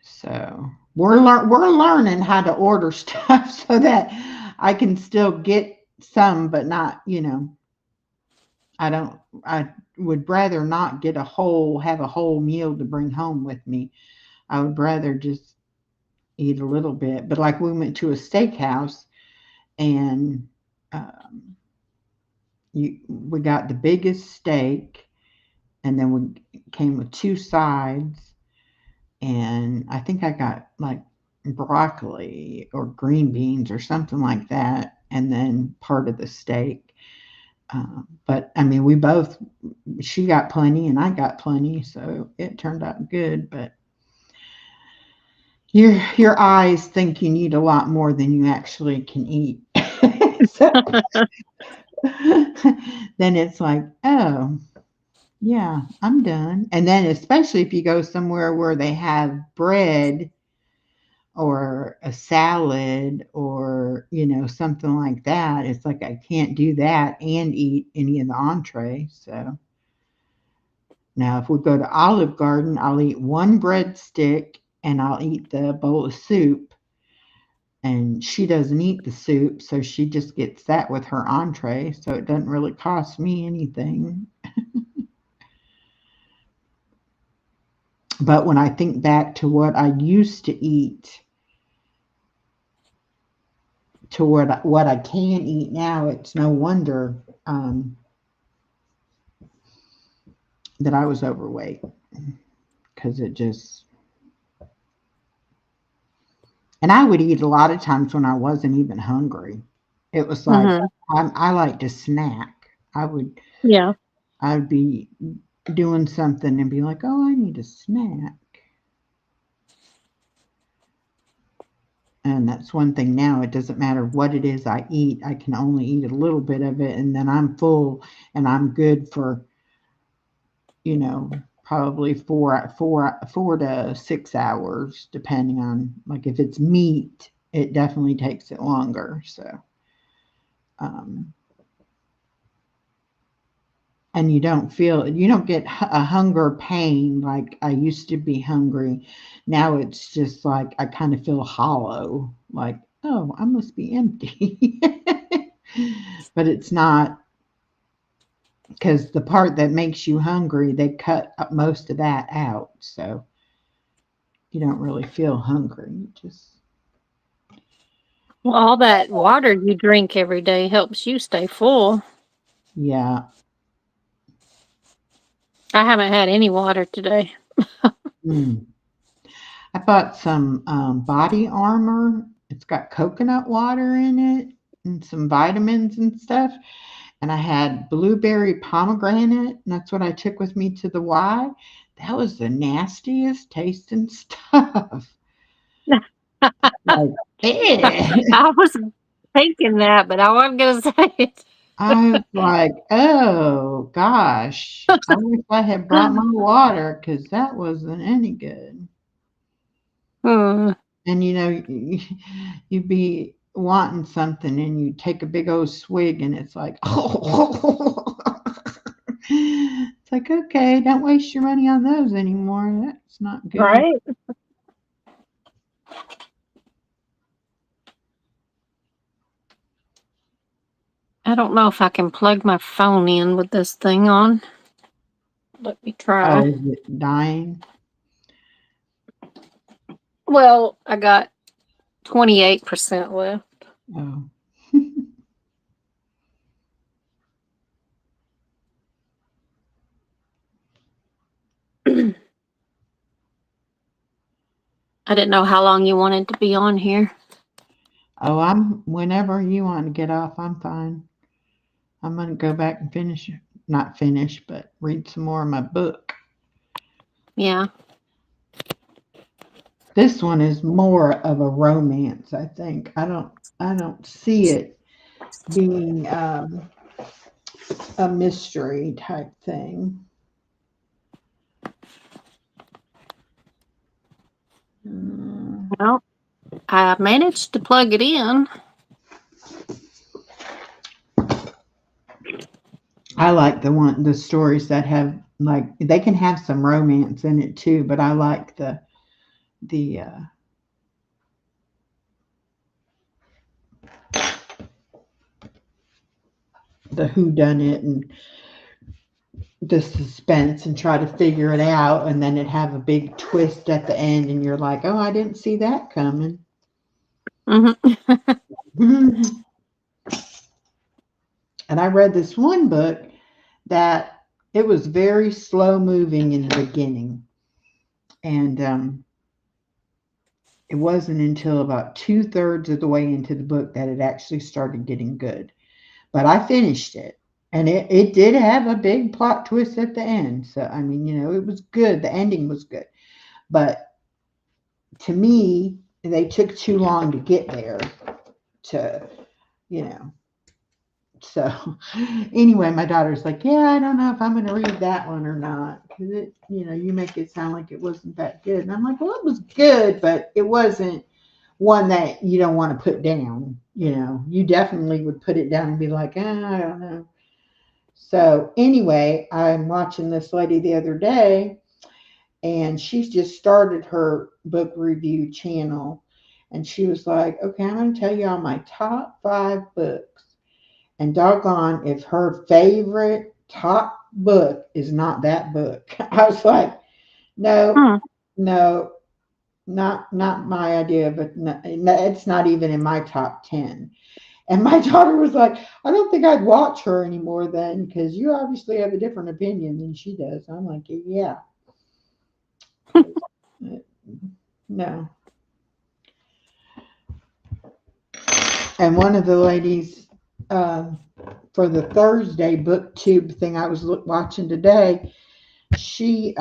S2: So we're learning how to order stuff so that I can still get some, but not. I don't. I would rather not have a whole meal to bring home with me. I would rather just eat a little bit. But like we went to a steakhouse and um, we got the biggest steak, and then we came with 2 sides, and I think I got like broccoli or green beans or something like that, and then part of the steak. But I mean, she got plenty and I got plenty, so it turned out good. But your eyes think you need a lot more than you actually can eat. So then it's like, oh, yeah, I'm done. And then, especially if you go somewhere where they have bread or a salad or, something like that, it's like I can't do that and eat any of the entree. So now, if we go to Olive Garden, I'll eat one breadstick and I'll eat the bowl of soup. And she doesn't eat the soup, so she just gets that with her entree. So it doesn't really cost me anything. But when I think back to what I used to eat, to what I can eat now, it's no wonder that I was overweight, because it just, and I would eat a lot of times when I wasn't even hungry. It was like
S1: Hmm.
S2: I like to snack.
S1: Yeah.
S2: I'd be doing something and be like, oh, I need a snack. And that's one thing now. It doesn't matter what it is I eat. I can only eat a little bit of it and then I'm full and I'm good for, probably 4 to 6 hours, depending on, like, if it's meat, it definitely takes it longer. So, um, and you don't get a hunger pain like I used to be hungry. Now it's just like I kind of feel hollow, like, oh, I must be empty. But it's not, because the part that makes you hungry, they cut most of that out. So you don't really feel hungry. You just,
S1: Well, all that water you drink every day helps you stay full.
S2: yeah.
S1: I haven't had any water today.
S2: Mm. I bought some body armor. It's got coconut water in it and some vitamins and stuff. And I had blueberry pomegranate, and that's what I took with me to the Y. That was the nastiest tasting stuff. Like, eh.
S1: I was thinking that, but I wasn't going to say it.
S2: I was like, oh gosh, I wish I had brought my water because that wasn't any good.
S1: Hmm.
S2: And you'd be wanting something and you take a big old swig and it's like, oh, it's like, okay, don't waste your money on those anymore. That's not good.
S1: Right? I don't know if I can plug my phone in with this thing on. Let me try.
S2: Oh, is it dying?
S1: Well, I got 28% left.
S2: Oh,
S1: I didn't know how long you wanted to be on here.
S2: oh, whenever you want to get off, I'm fine. I'm going to go back and finish, not finish, but read some more of my book.
S1: Yeah.
S2: This one is more of a romance, I think. I don't see it being a mystery type thing. Mm,
S1: Well, I managed to plug it in.
S2: I like the stories that have, like, they can have some romance in it too, but I like the the who done it and the suspense and try to figure it out, and then it have a big twist at the end and you're like, oh, I didn't see that coming.
S1: Hmm.
S2: And I read this one book that it was very slow moving in the beginning, and it wasn't until about 2/3 of the way into the book that it actually started getting good. But I finished it, And it did have a big plot twist at the end. So, I mean, it was good. The ending was good. But to me, they took too long to get there to, you know. So, anyway, my daughter's like, yeah, I don't know if I'm going to read that one or not. Because you make it sound like it wasn't that good. And I'm like, well, it was good, but it wasn't one that you don't want to put down. You definitely would put it down and be like, I don't know. So anyway, I'm watching this lady the other day, and she's just started her book review channel. And she was like, okay, I'm going to tell you all my top 5 books. And doggone if her favorite top book is not that book. I was like, no,
S1: Hmm.
S2: no, not my idea, but no, it's not even in my top 10. And my daughter was like, I don't think I'd watch her anymore then because you obviously have a different opinion than she does. I'm like, yeah, no. And one of the ladies um, for the Thursday booktube thing I was watching today, she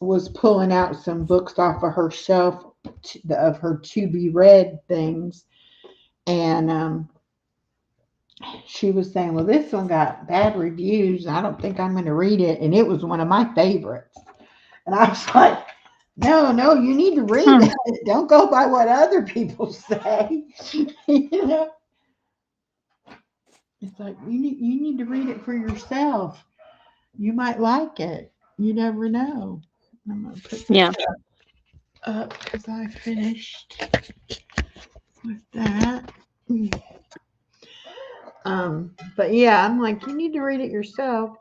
S2: was pulling out some books off of her shelf of her to be read things. And she was saying, well, this one got bad reviews. I don't think I'm going to read it. And it was one of my favorites. And I was like, no, you need to read
S1: Hmm.
S2: it. Don't go by what other people say. you know, it's like you need to read it for yourself. You might like it. You never know. I'm gonna put this
S1: Yeah.
S2: up because I finished with that. But yeah, I'm like, you need to read it yourself,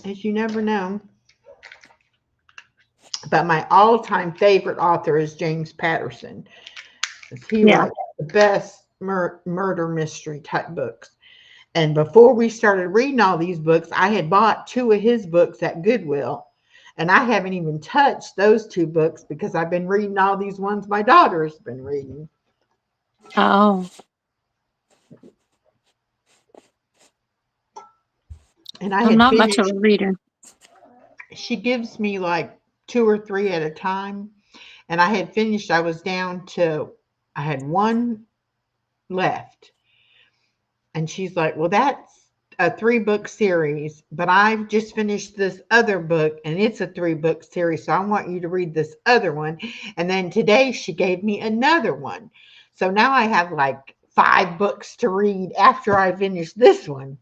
S2: as you never know. But my all-time favorite author is James Patterson. He
S1: Yeah.
S2: writes the best murder mystery type books. And before we started reading all these books, I had bought 2 of his books at Goodwill. And I haven't even touched those 2 books because I've been reading all these ones my daughter's been reading.
S1: Oh,
S2: And I
S1: I'm
S2: had
S1: not much of
S2: finished,
S1: a reader.
S2: she gives me like 2 or 3 at a time. And I had finished, I had 1 left. And she's like, well, that's a 3-book series, but I've just finished this other book and it's a 3-book series. So I want you to read this other one. And then today she gave me another one. So now I have like 5 books to read after I finish this one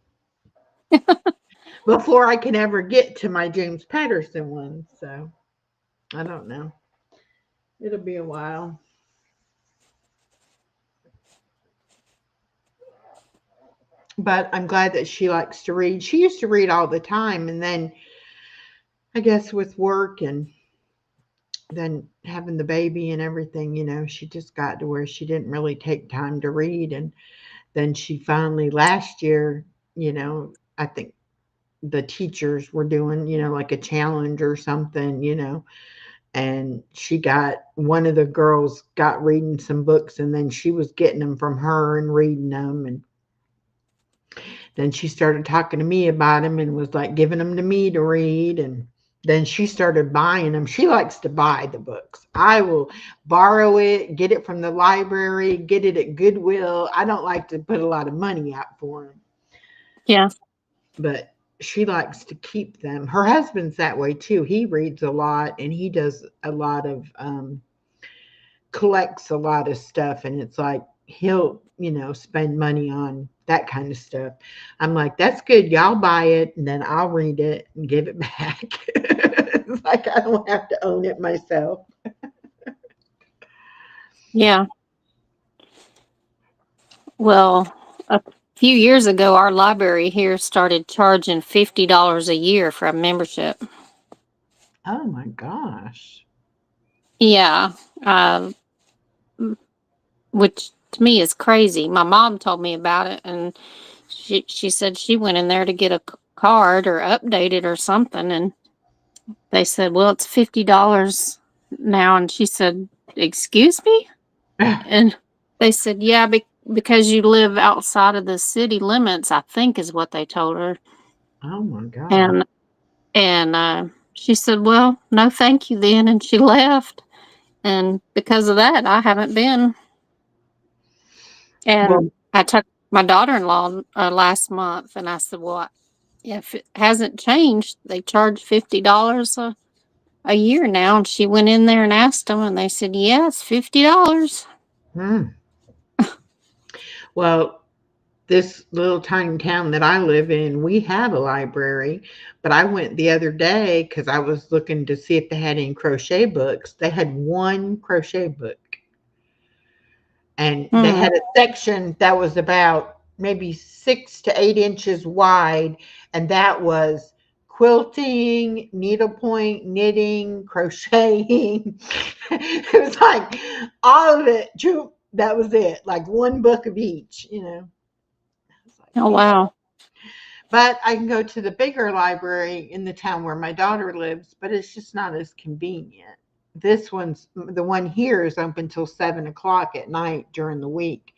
S2: before I can ever get to my James Patterson one. So I don't know. It'll be a while. But I'm glad that she likes to read. She used to read all the time. And then I guess with work and then having the baby and everything, she just got to where she didn't really take time to read. And then she finally last year, I think the teachers were doing, like a challenge or something, and she got one of the girls got reading some books and then she was getting them from her and reading them. And then she started talking to me about them and was like giving them to me to read. And then she started buying them. She likes to buy the books. I will borrow it, get it from the library, get it at Goodwill. I don't like to put a lot of money out for them,
S1: Yeah.
S2: but she likes to keep them. Her husband's that way too. He reads a lot and he does a lot of collects a lot of stuff, and it's like he'll spend money on that kind of stuff. I'm like, that's good, y'all buy it and then I'll read it and give it back. It's like I don't have to own it myself.
S1: Yeah. Well, a few years ago, our library here started charging $50 a year for a membership.
S2: Oh my gosh.
S1: Yeah. Uh, which to me is crazy. My mom told me about it, and she said she went in there to get a card or update it or something, and they said, "Well, it's $50 now." And she said, "Excuse me?" And they said, "Yeah, because you live outside of the city limits, I think is what they told her.
S2: Oh my God.
S1: And she said, "Well, no, thank you then," and she left. And because of that, I haven't been. And
S2: Well,
S1: I took my daughter-in-law last month, and I said, "Well, if it hasn't changed, they charge $50 a year now." And she went in there and asked them, and they said, "Yeah, it's $50."
S2: hmm. Well, this little tiny town that I live in, we have a library, but I went the other day because I was looking to see if they had any crochet books. They had one crochet book, and they
S1: Hmm.
S2: had a section that was about maybe 6 to 8 inches wide, and that was quilting, needlepoint, knitting, crocheting. It was like all of it. True, that was it. Like one book of each, you know. I was like,
S1: Oh,
S2: man.
S1: wow.
S2: But I can go to the bigger library in the town where my daughter lives, but it's just not as convenient. This one's the one here is open until 7 o'clock at night during the week.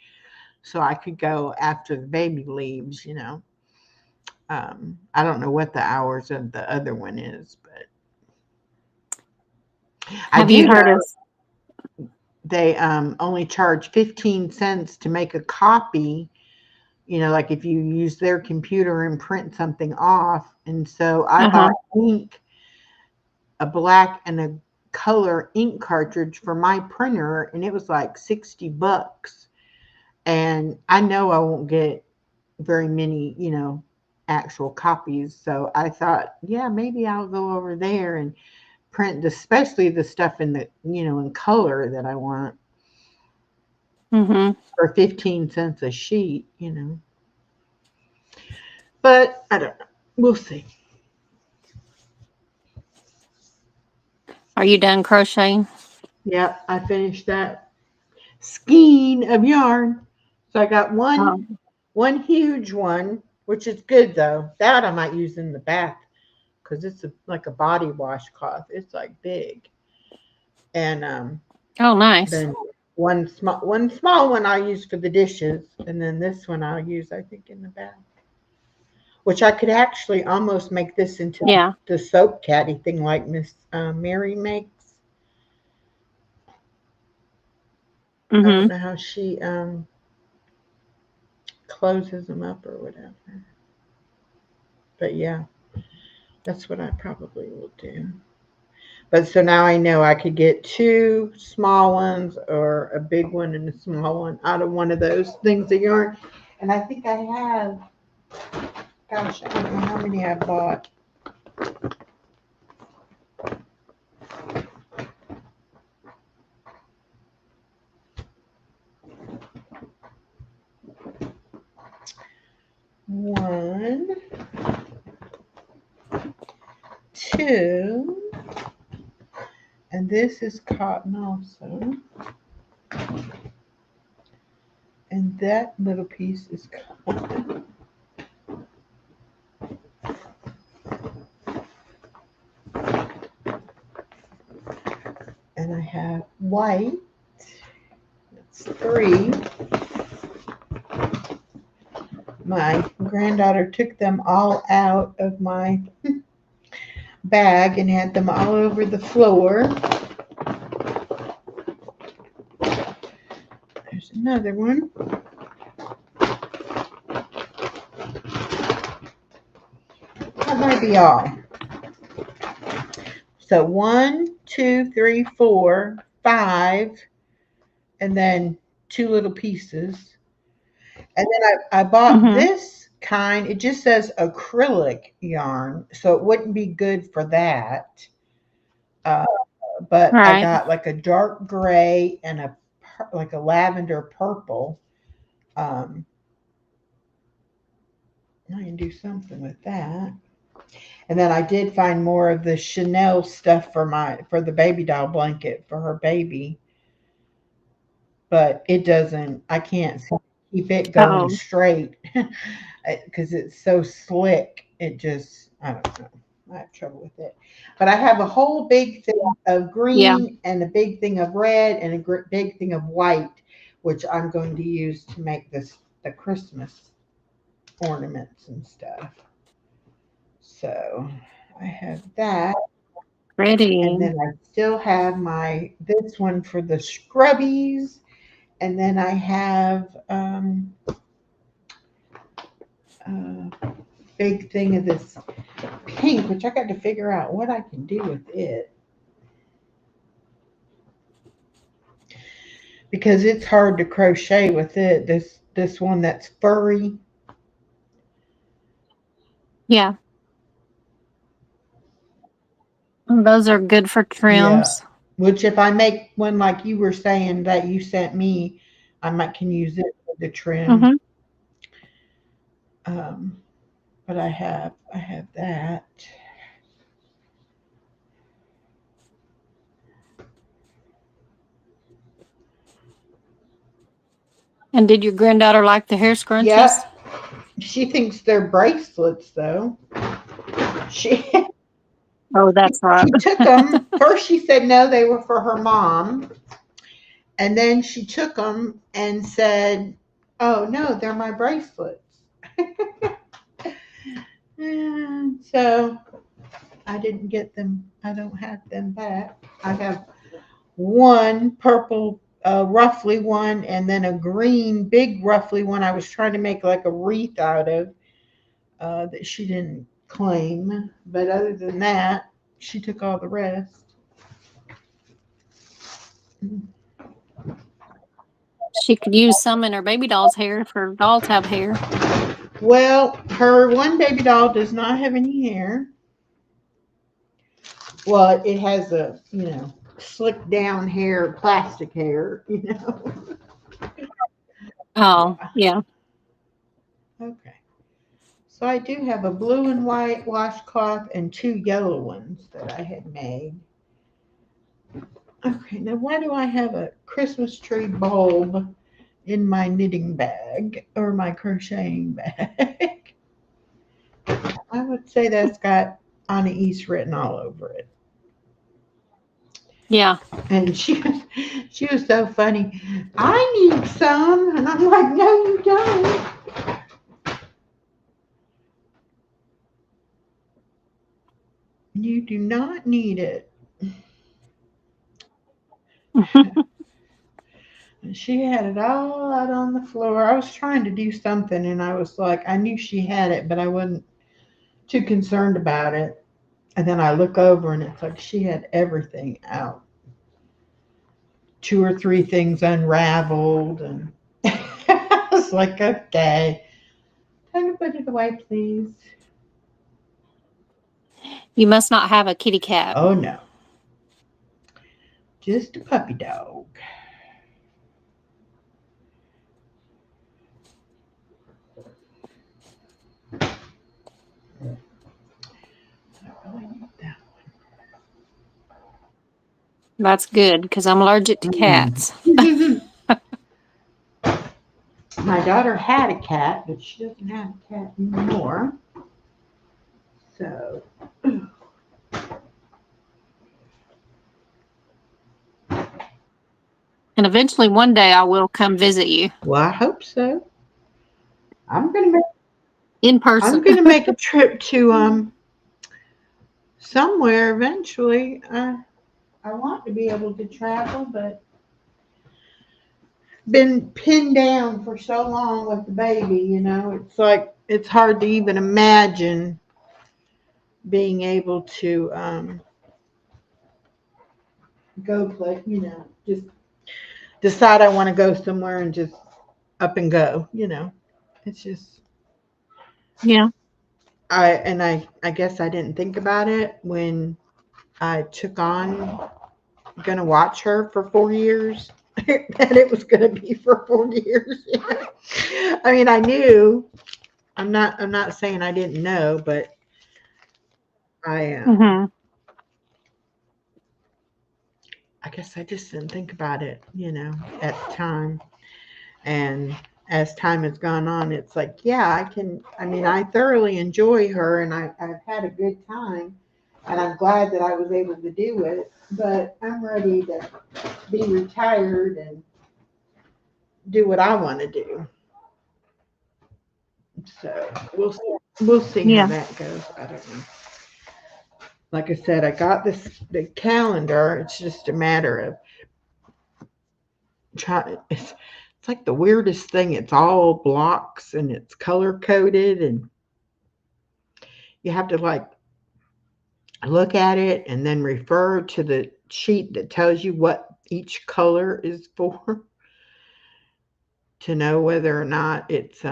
S2: So I could go after the baby leaves, you know. I don't know what the hours of the other one is, but I
S1: Have you
S2: do know
S1: heard of?
S2: they only charge 15 cents to make a copy, you know, like if you use their computer and print something off. And so I
S1: Uh-huh.
S2: bought ink, a black and a color ink cartridge for my printer, and it was like $60. And I know I won't get very many, you know, actual copies. So I thought, yeah, maybe I'll go over there and print, especially the stuff in the, you know, in color that I want
S1: Mhm.
S2: for 15 cents a sheet, you know. But I don't know. We'll see.
S1: Are you done crocheting?
S2: Yep, I finished that skein of yarn. So I got
S1: Um,
S2: one huge one, which is good though. That I might use in the bath because it's like a body washcloth. It's like big. And
S1: oh, nice.
S2: then one small one I'll use for the dishes, and then this one I'll use I think in the bath. Which I could actually almost make this into
S1: Yeah.
S2: the soap caddy thing like Miss Mary makes. I don't
S1: Mhm.
S2: know how she closes them up or whatever. But yeah, that's what I probably will do. But so now I know I could get two small ones or a big one and a small one out of one of those things of yarn. And I think I have, gosh, I don't know how many I bought. One, two, and this is cotton also. And that little piece is cotton. And I have white. That's three. My granddaughter took them all out of my bag and had them all over the floor. There's another one. That might be all. So one, two, three, four, five, and then two little pieces. And then I bought
S1: Mhm.
S2: this kind. It just says acrylic yarn, so it wouldn't be good for that. Uh, but I
S1: Right.
S2: got like a dark gray and like a lavender purple. Um, I can do something with that. And then I did find more of the Chanel stuff for the baby doll blanket for her baby, but it doesn't. I can't keep it going
S1: Oh,
S2: straight because it's so slick. It just I don't know. I have trouble with it. But I have a whole big thing of
S1: yeah.
S2: green and a big thing of red and a big thing of white, which I'm going to use to make the Christmas ornaments and stuff. So I have that. And
S1: Pretty.
S2: then I still have this one for the scrubbies. And then I have a big thing of this pink, which I got to figure out what I can do with it. Because it's hard to crochet with it. This one that's furry.
S1: Yeah. And those are good for
S2: Yeah.
S1: trims.
S2: Which if I make one like you were saying that you sent me, I might can use it for the trim.
S1: Mm-hmm.
S2: Um, but I have that.
S1: And did your granddaughter like the hair scrunchies?
S2: Yep. She thinks they're bracelets though. She
S1: Oh, that's right.
S2: she took them. First she said no, they were for her mom. And then she took them and said, "Oh no, they're my bracelets." And so I didn't get them. I don't have them back. I have one purple ruffly one and then a green big ruffly one I was trying to make like a wreath out of that she didn't claim. But other than that, she took all the rest.
S1: She could use some in her baby doll's hair if her dolls have hair.
S2: Well, her one baby doll does not have any hair. Well, it has a, slick down hair, plastic hair.
S1: Oh,
S2: Yeah.
S1: yeah.
S2: Okay. So I do have a blue and white washcloth and two yellow ones that I had made. Okay, now why do I have a Christmas tree bulb in my knitting bag or my crocheting bag? I would say that's got Anna East written all over it.
S1: Yeah.
S2: And she was so funny. I need some, and I'm like, no, you don't. You do not need it. And she had it all out on the floor. I was trying to do something, and I was like, I knew she had it, but I wasn't too concerned about it. And then I look over, and it's like she had everything out. Two or three things unraveled, and I was like, okay, time to put it away, please.
S1: You must not have a kitty cat.
S2: Oh no, just a puppy dog. I really need that.
S1: That's good because I'm allergic to cats.
S2: My daughter had a cat, but she doesn't have a cat anymore. So,
S1: And eventually one day I will come visit you
S2: well, I hope so. I'm gonna make
S1: in
S2: I'm
S1: person.
S2: gonna make a trip to somewhere eventually. I want to be able to travel, but been pinned down for so long with the baby. It's like it's hard to even imagine being able to go play. Just decide I want to go somewhere and just up and go. It's just
S1: Yeah.
S2: I guess I didn't think about it when I took on gonna watch her for 4 years. That it was gonna be for 4 years. I mean, I knew. I'm not saying I didn't know, but I
S1: Hmm.
S2: I guess I just didn't think about it, at the time. And as time has gone on, it's like, yeah, I mean, I thoroughly enjoy her and I've had a good time and I'm glad that I was able to do it, but I'm ready to be retired and do what I want to do. So we'll see how
S1: Yeah.
S2: that goes. I don't know. Like I said, I got the calendar. It's just a matter of trying. It's like the weirdest thing. It's all blocks and it's color coded, and you have to like look at it and then refer to the sheet that tells you what each color is for to know whether or not it's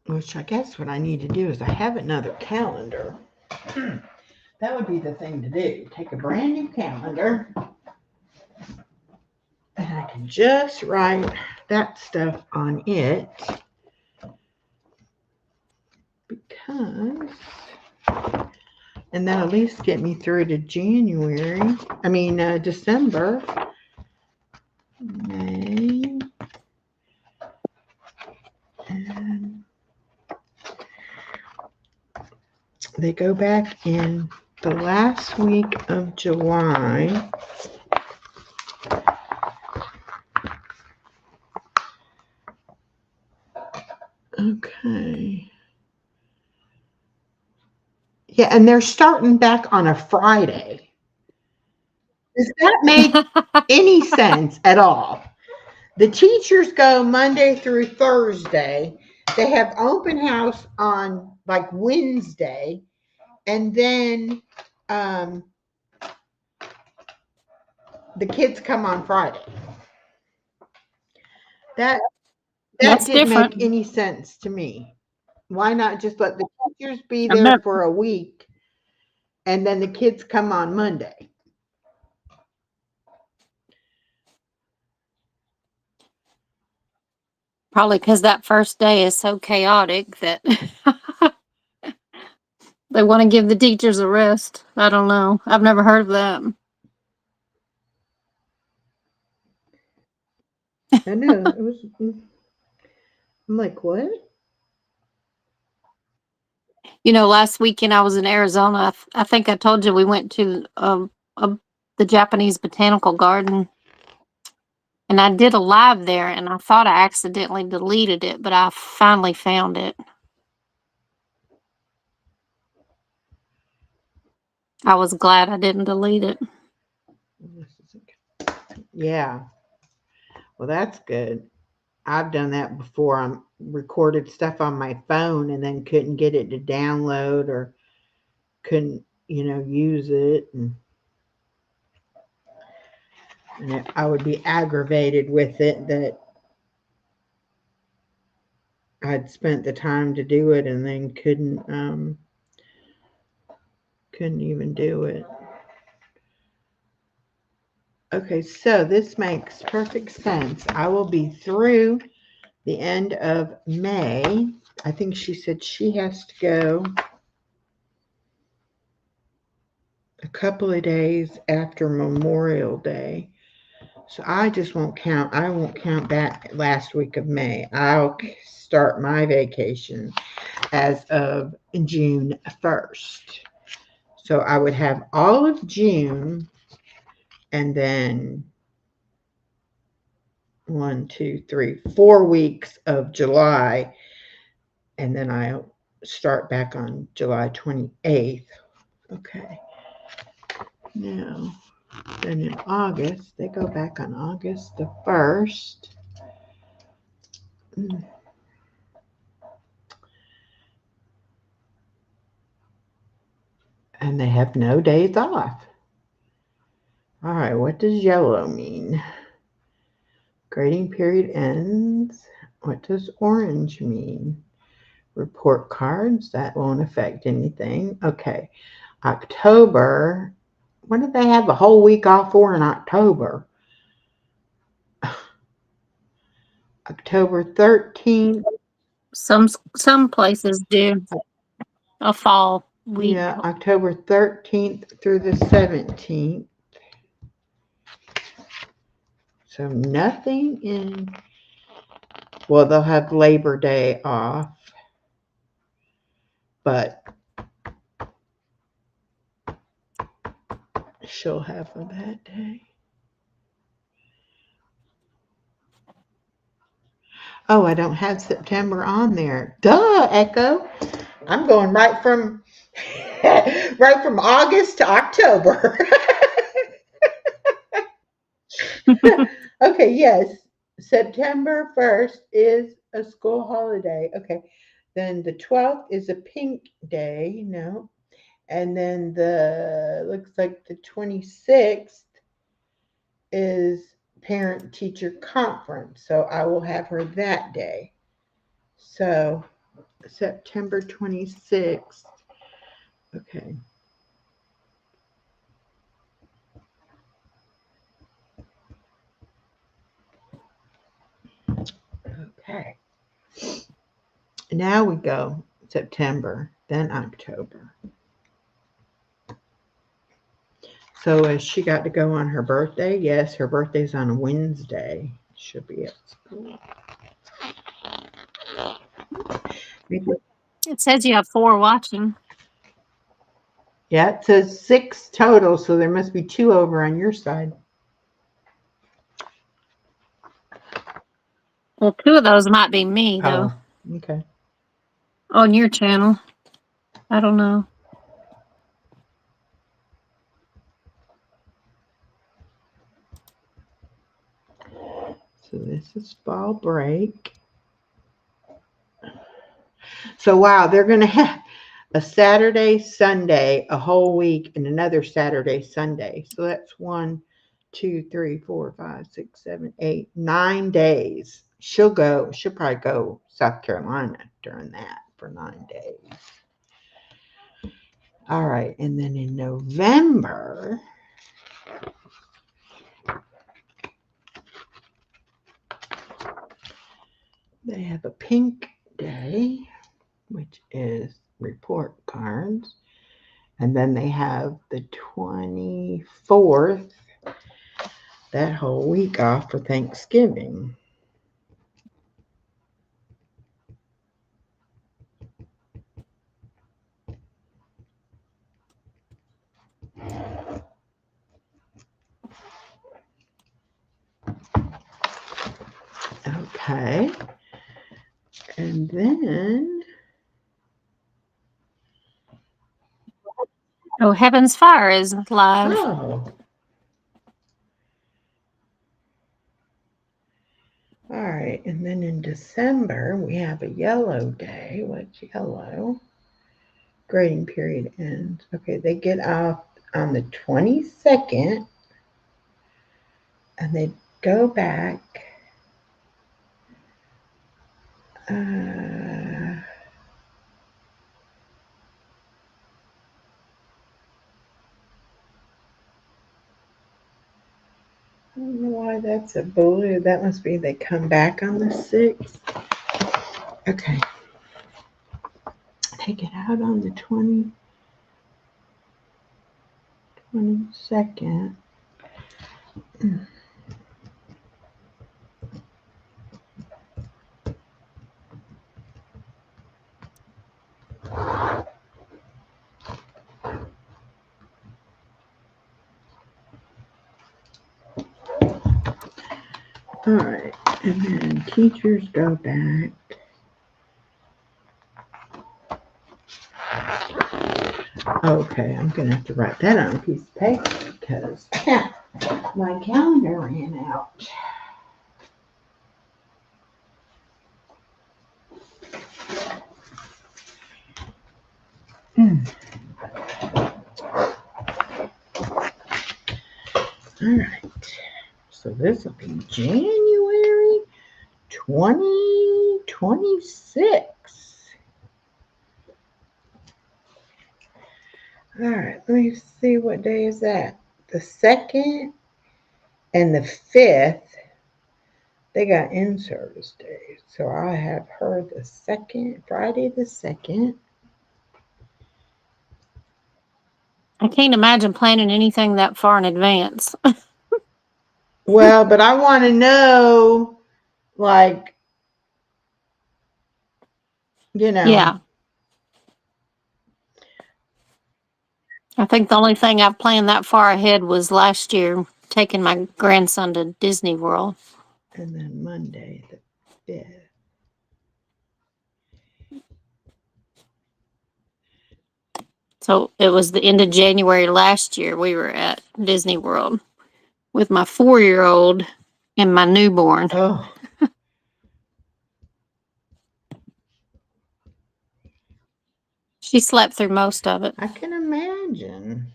S2: which I guess what I need to do is I have another calendar. That would be the thing to do. Take a brand new calendar and I can just write that stuff on it because, and that'll at least get me through to December, May, and they go back in the last week of July. Okay. Yeah, and they're starting back on a Friday. Does that make any sense at all? The teachers go Monday through Thursday. They have open house on like Wednesday, and then the kids come on Friday. That
S1: That's
S2: didn't make
S1: different.
S2: any sense to me. Why not just let the teachers be
S1: I've
S2: there
S1: never,
S2: for a week and then the kids come on Monday?
S1: probably because that first day is so chaotic that they want to give the teachers a rest. I don't know. I've never heard of that.
S2: I know. It was I'm like, what?
S1: Last weekend I was in Arizona. I think I told you we went to the Japanese botanical garden, and I did a live there, and I thought I accidentally deleted it, but I finally found it. I was glad I didn't delete it.
S2: Yeah. Well, that's good. I've done that before. I recorded stuff on my phone and then couldn't get it to download or couldn't, use it. And I would be aggravated with it that I'd spent the time to do it and then couldn't even do it. Okay, so this makes perfect sense. I will be through the end of May. I think she said she has to go a couple of days after Memorial Day. So I won't count that last week of May. I'll start my vacation as of June 1st. So I would have all of June and then 4 weeks of July. And then I'll start back on July 28th. Okay. Now, then in August, they go back on August the 1st. And they have no days off. All right, what does yellow mean? Grading period ends. What does orange mean? Report cards, that won't affect anything. Okay, October. What did they have a whole week off for in October? October 13th.
S1: Some places do a fall week.
S2: Yeah, October 13th through the 17th. So nothing in, well, they'll have Labor Day off, but she'll have for that day. Oh, I don't have September on there. Duh, Echo. I'm going right from right from August to October. Okay, yes. September 1st is a school holiday. Okay. Then the 12th is a pink day. No. And then the looks like the 26th is parent teacher conference. So I will have her that day. So September 26th. Okay. Okay. Now we go September, then October. So has she got to go on her birthday? Yes, her birthday's on a Wednesday. She'll be at school.
S1: It says you have 4 watching.
S2: Yeah, it says 6 total, so there must be 2 over on your side.
S1: Well, 2 of those might be me, though.
S2: Oh, okay.
S1: On your channel. I don't know.
S2: So this is fall break. So wow, they're going to have a Saturday, Sunday, a whole week, and another Saturday, Sunday. So that's 1, 2, 3, 4, 5, 6, 7, 8, 9 days. She'll probably go South Carolina during that for 9 days. All right. And then in November, they have a pink day, which is report cards. And then they have the 24th, that whole week off for Thanksgiving. Okay. And then,
S1: Oh, Heaven's Fire is live.
S2: oh. All right. And then in December, we have a yellow day. What's yellow? Grading period ends. Okay. They get off on the 22nd and they go back. I don't know why that's a blue. That must be they come back on the 6th. Okay. Take it out on the 22nd. All right. And then teachers go back. Okay, I'm going to have to write that on a piece of paper because my calendar ran out. All right. So this will be January 2026. All right, let me see what day is that. The 2nd and the 5th, they got in-service days. So I'll have her the 2nd, Friday the 2nd.
S1: I can't imagine planning anything that far in advance.
S2: Well, but I want to know, like, you know.
S1: Yeah. I think the only thing I've planned that far ahead was last year taking my grandson to Disney World.
S2: And then Monday the 5th.
S1: So it was the end of January last year we were at Disney World with my 4-year old and my newborn.
S2: Oh,
S1: She slept through most of it.
S2: I can imagine.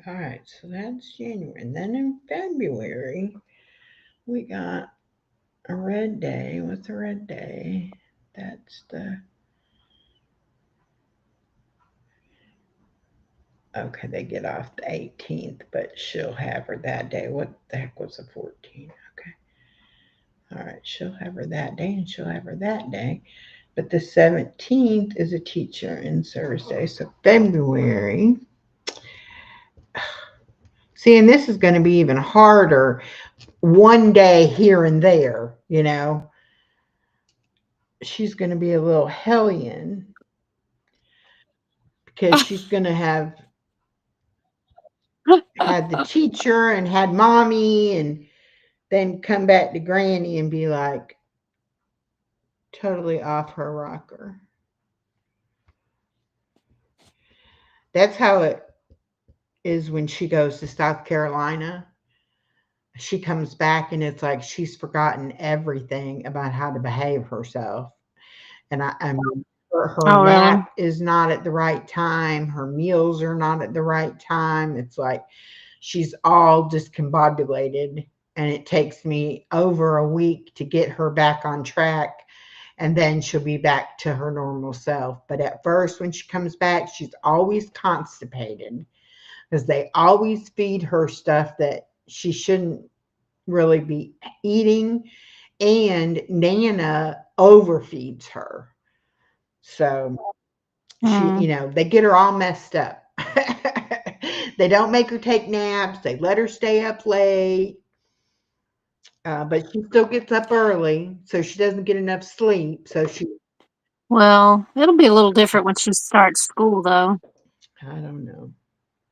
S2: All right, so that's January. And then in February, we got a red day. What's a red day? That's the. Okay, they get off the 18th, but she'll have her that day. What the heck was the 14th? Okay. All right, she'll have her that day and she'll have her that day. But the 17th is a teacher in service day. So February. See, and this is going to be even harder. One day here and there, she's going to be a little hellion because she's going to have had the teacher and had mommy and then come back to granny and be like totally off her rocker. That's how it is when she goes to South Carolina. She comes back and it's like she's forgotten everything about how to behave herself. And I mean, her
S1: Oh,
S2: nap
S1: really?
S2: is not at the right time. Her meals are not at the right time. It's like she's all discombobulated. And it takes me over a week to get her back on track. And then she'll be back to her normal self. But at first, when she comes back, she's always constipated because they always feed her stuff that she shouldn't really be eating. And Nana overfeeds her. So
S1: Mm.
S2: they get her all messed up. They don't make her take naps. They let her stay up late. But she still gets up early, so she doesn't get enough sleep. So
S1: Well, it'll be a little different when she starts school, though.
S2: I don't know.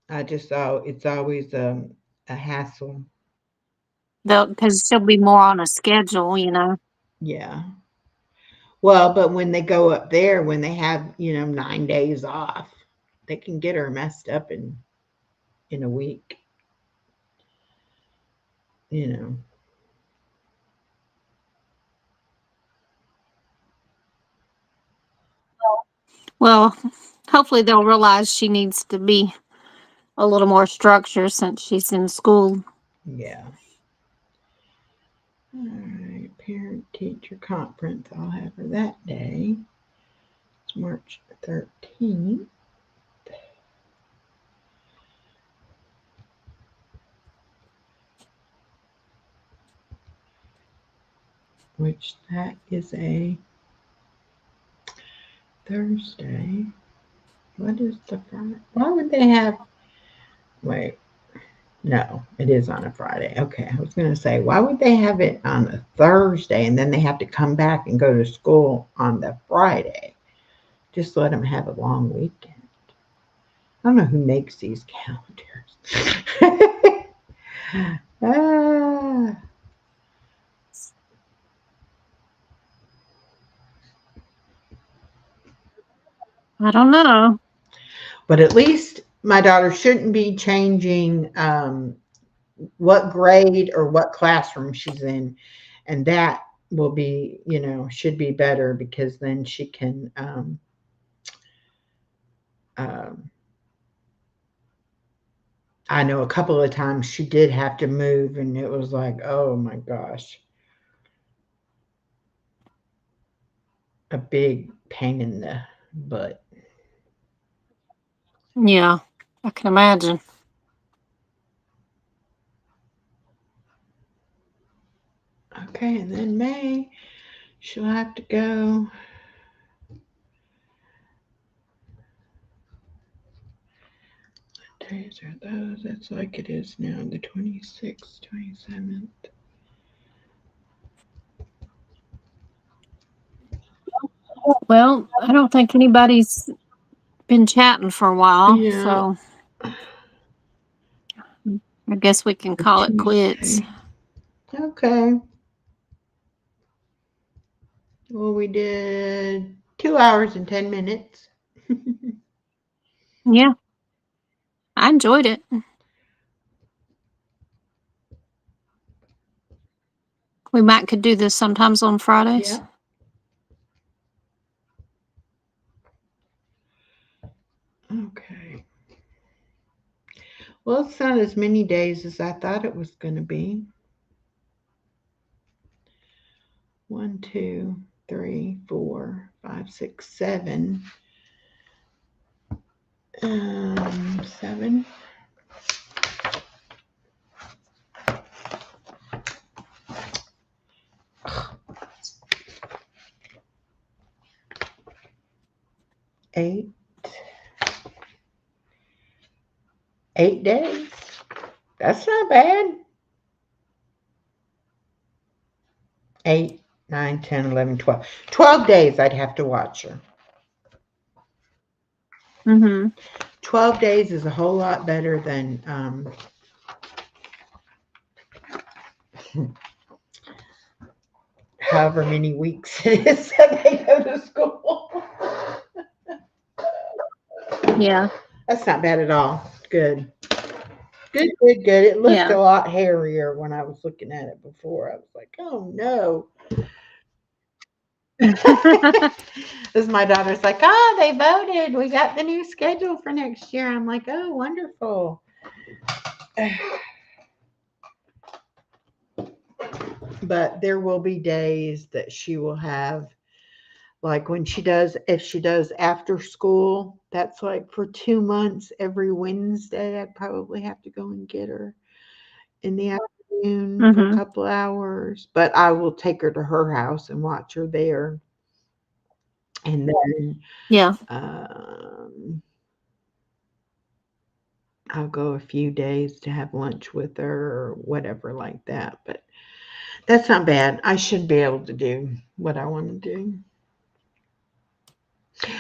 S2: I just it's always a hassle.
S1: They'll because she'll be more on a schedule.
S2: Yeah. Well, but when they go up there, when they have 9 days off, they can get her messed up in a week. You know.
S1: Well, hopefully they'll realize she needs to be a little more structure since she's in school.
S2: Yeah. All right. Parent teacher conference. I'll have her that day. It's March 13th. Which that is a Thursday. What is the Friday? Why would they have? Wait, no, it is on a Friday. Okay, I was going to say, why would they have it on a Thursday and then they have to come back and go to school on the Friday? Just let them have a long weekend. I don't know who makes these calendars. Ah,
S1: I don't know.
S2: but at least my daughter shouldn't be changing what grade or what classroom she's in, and that will be should be better because then she can um, I know a couple of times she did have to move and it was like, oh my gosh, a big pain in the butt.
S1: Yeah, I can imagine.
S2: Okay, and then May she'll have to go. What days are those? That's like it is now, the 26th, 27th.
S1: Well, I don't think anybody's been chatting for a while,
S2: Yeah.
S1: so I guess we can call it quits.
S2: Tuesday. Okay. Well, we did 2 hours and 10 minutes.
S1: Yeah, I enjoyed it. We might could do this sometimes on Fridays.
S2: Yeah. Okay. Well, it's not as many days as I thought it was going to be. 1, 2, 3, 4, 5, 6, 7. 7. 8. 8 days. That's not bad. 8, 9, 10, 11, 12. 12 days I'd have to watch her.
S1: Mm-hmm.
S2: 12 days is a whole lot better than however many weeks it is that they go to school.
S1: Yeah,
S2: That's not bad at all. Good. Good, good, good. It looked
S1: yeah.
S2: a lot hairier when I was looking at it before. I was like, oh no. As my daughter's like, ah, they voted. We got the new schedule for next year. I'm like, oh, wonderful. But there will be days that she will have, like when she does, if she does after school, that's like for 2 months every Wednesday. I'd probably have to go and get her in the afternoon for a
S1: Mm-hmm.
S2: couple hours, but I will take her to her house and watch her there. And then
S1: Yeah.
S2: um, I'll go a few days to have lunch with her or whatever like that. But that's not bad. I should be able to do what I want to do.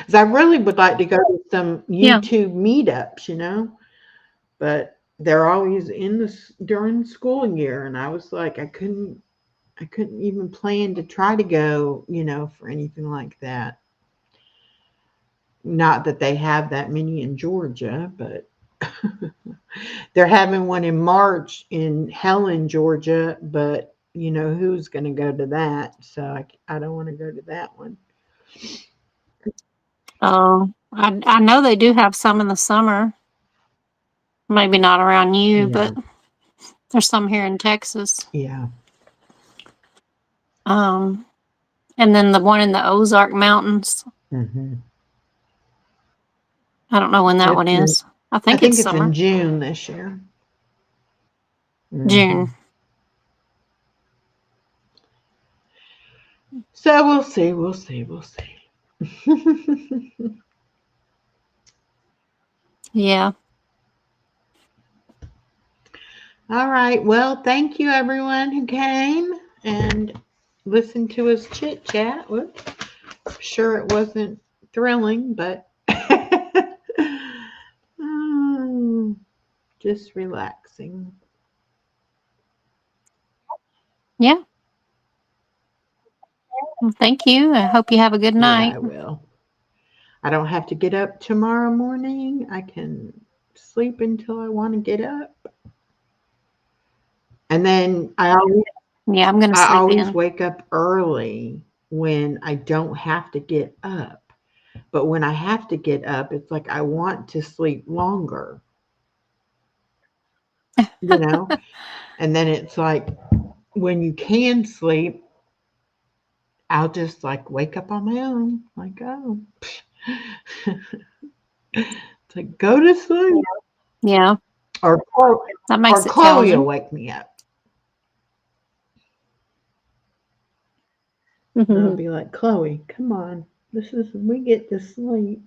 S2: 'Cause I really would like to go to some
S1: Yeah.
S2: YouTube meetups, but they're always in during school year, and I was like, I couldn't even plan to try to go, for anything like that. Not that they have that many in Georgia, but they're having one in March in Helen, Georgia, but who's going to go to that? So I don't want to go to that one.
S1: Oh, I know they do have some in the summer. Maybe not around you,
S2: Yeah,
S1: but there's some here in Texas.
S2: yeah.
S1: Um, and then the one in the Ozark Mountains.
S2: Hmm.
S1: I don't know when that
S2: It's
S1: one
S2: in,
S1: is. I
S2: I
S1: think it's
S2: think it's in
S1: summer.
S2: June this year.
S1: June.
S2: Hmm. So we'll see, we'll see, we'll see.
S1: Yeah.
S2: All right. Well, thank you everyone who came and listened to us chit chat. Whoops. Sure it wasn't thrilling, but mm, just relaxing.
S1: Yeah. Well, thank you. I hope you have a good
S2: Yeah,
S1: night.
S2: I will. I don't have to get up tomorrow morning. I can sleep until I want to get up. And then
S1: Yeah, I'm going to
S2: I
S1: sleep
S2: always
S1: in.
S2: wake up early when I don't have to get up. But when I have to get up, it's like I want to sleep longer, you know? And then it's like when you can sleep, I'll just like wake up on my own. Like, oh, it's like go to sleep.
S1: Yeah,
S2: Or
S1: that
S2: or
S1: makes it
S2: Chloe will
S1: challenging.
S2: wake me up. And I'll
S1: Mhm.
S2: be like, Chloe, come on. We get to sleep.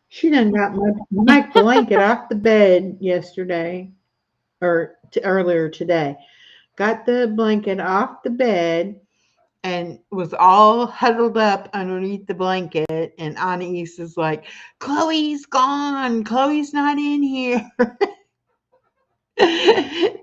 S2: She done got my blanket off the bed yesterday or earlier today. Got the blanket off the bed and was all huddled up underneath the blanket. And Anais is like, Chloe's gone. Chloe's not in here.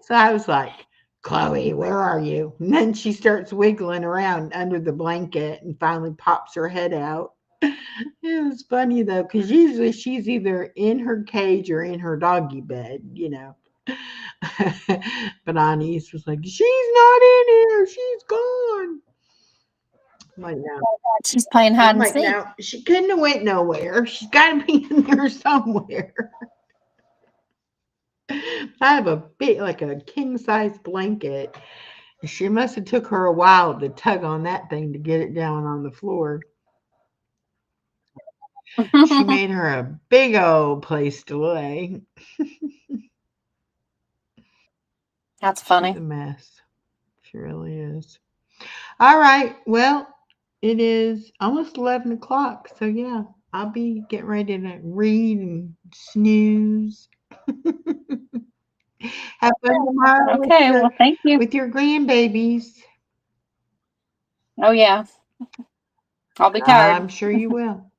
S2: So I was like, Chloe, where are you? And then she starts wiggling around under the blanket and finally pops her head out. It was funny though, because usually she's either in her cage or in her doggy bed, you know. But Anais was like, she's not in here. She's gone. I'm like, no.
S1: She's playing hide
S2: I'm
S1: and
S2: like,
S1: seek.
S2: no, she couldn't have went nowhere. She's got to be in there somewhere. I have a big, like a king size blanket. She must have took her a while to tug on that thing to get it down on the floor. She made her a big old place to lay.
S1: That's
S2: She's
S1: funny.
S2: a mess. She really is. All right. Well, it is almost 11 o'clock. So, yeah, I'll be getting ready to read and snooze. Have fun tomorrow
S1: Okay, well, thank you.
S2: with your grandbabies.
S1: Oh, yeah. I'll be tired.
S2: I'm sure you will.